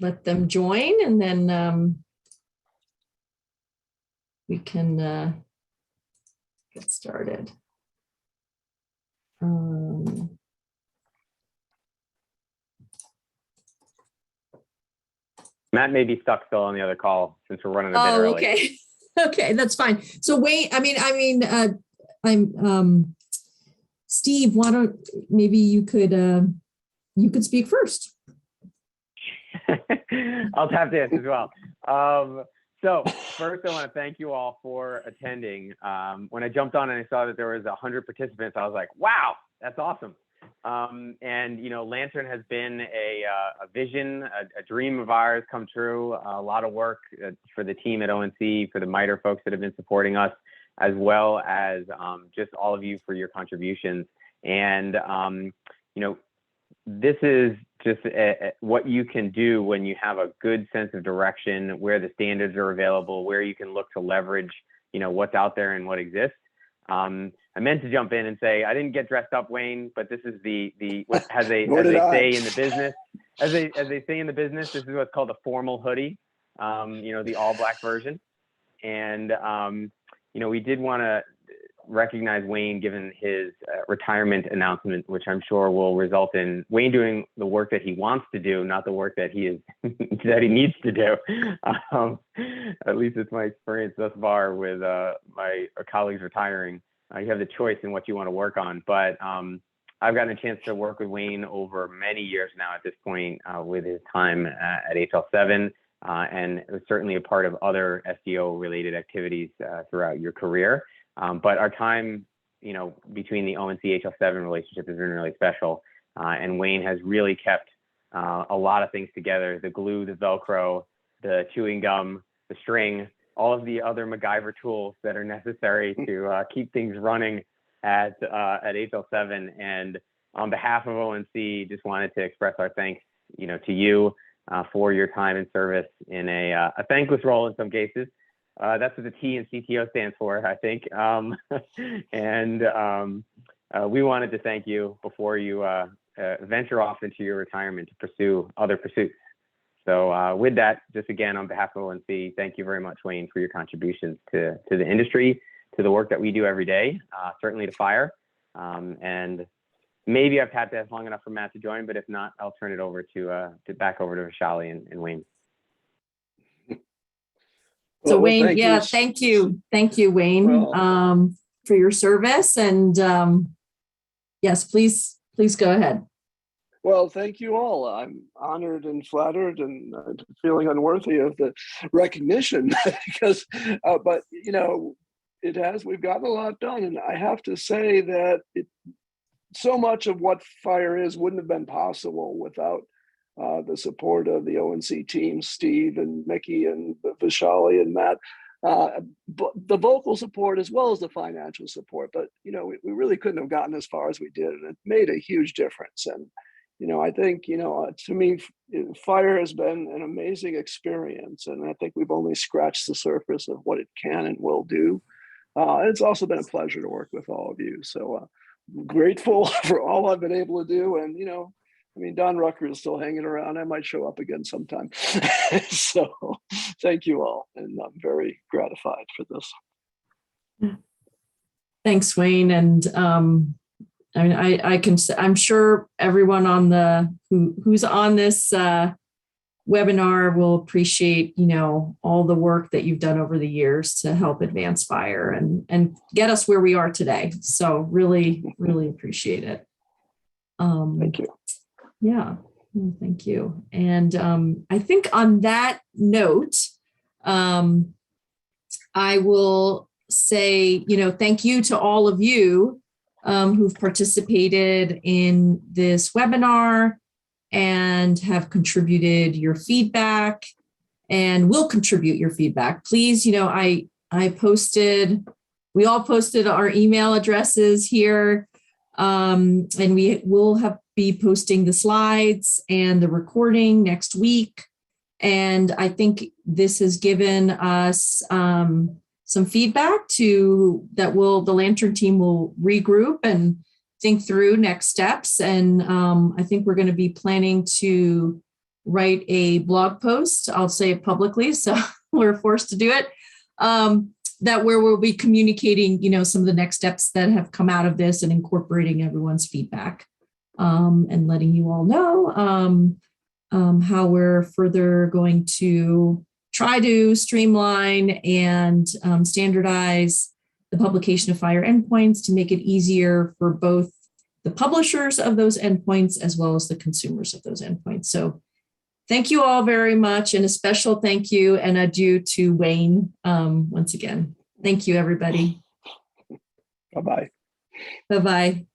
let them join, and then we can get started. Matt may be stuck still on the other call since we're running a bit early. Okay. Okay, that's fine. So Wayne, Steve, why don't maybe you could speak first. I'll tap dance as well. So first I want to thank you all for attending. When I jumped on and I saw that there was 100 participants, I was like, wow, that's awesome. And you know, Lantern has been a vision, a dream of ours come true. A lot of work for the team at ONC, for the MITRE folks that have been supporting us, as well as just all of you for your contributions. And you know, this is just what you can do when you have a good sense of direction, where the standards are available, where you can look to leverage, you know, what's out there and what exists. I meant to jump in and say I didn't get dressed up, Wayne, but this is as they say in the business, this is what's called a formal hoodie. You know, the all black version. And you know, we did want to recognize Wayne, given his retirement announcement, which I'm sure will result in Wayne doing the work that he wants to do, not the work that he is that he needs to do. At least it's my experience thus far with my colleagues retiring. You have the choice in what you want to work on, but I've gotten a chance to work with Wayne over many years now at this point, with his time at HL7, and it was certainly a part of other SEO related activities throughout your career. But our time, you know, between the ONC HL7 relationship has been really special. And Wayne has really kept a lot of things together: the glue, the Velcro, the chewing gum, the string, all of the other MacGyver tools that are necessary to keep things running at HL7. And on behalf of ONC, just wanted to express our thanks, you know, to you for your time and service in a thankless role in some cases. That's what the T in CTO stands for, I think. We wanted to thank you before you venture off into your retirement to pursue other pursuits. So with that, just again, on behalf of ONC, thank you very much, Wayne, for your contributions to the industry, to the work that we do every day, certainly to FHIR. And maybe I've tapped that long enough for Matt to join, but if not, I'll turn it over to back over to Vishali and Wayne. So Wayne, thank you. Thank you, Wayne, for your service. And yes, please go ahead. Well, thank you all. I'm honored and flattered and feeling unworthy of the recognition because, but you know, we've gotten a lot done. And I have to say that so much of what FHIR is wouldn't have been possible without the support of the ONC team, Steve and Mickey and Vishali and Matt, but the vocal support as well as the financial support. But, you know, we really couldn't have gotten as far as we did, and it made a huge difference. And, you know, I think, you know, to me, FHIR has been an amazing experience, and I think we've only scratched the surface of what it can and will do. It's also been a pleasure to work with all of you. So grateful for all I've been able to do. And, you know, I mean, Don Rucker is still hanging around. I might show up again sometime. So thank you all. And I'm very gratified for this. Thanks, Wayne. And I mean, I'm sure everyone on who's on this webinar will appreciate, you know, all the work that you've done over the years to help advance FHIR and get us where we are today. So really, really appreciate it. Thank you. Yeah, thank you. And I think on that note, I will say, you know, thank you to all of you who've participated in this webinar and have contributed your feedback and will contribute your feedback. Please, we all posted our email addresses here, and we will be posting the slides and the recording next week. And I think this has given us some feedback the Lantern team will regroup and think through next steps. And I think we're going to be planning to write a blog post. I'll say it publicly, so we're forced to do it. Where we'll be communicating, some of the next steps that have come out of this and incorporating everyone's feedback, and letting you all know how we're further going to try to streamline and standardize the publication of FHIR endpoints to make it easier for both the publishers of those endpoints as well as the consumers of those endpoints. So thank you all very much, and a special thank you and adieu to Wayne once again. Thank you, everybody. Bye-bye. Bye-bye.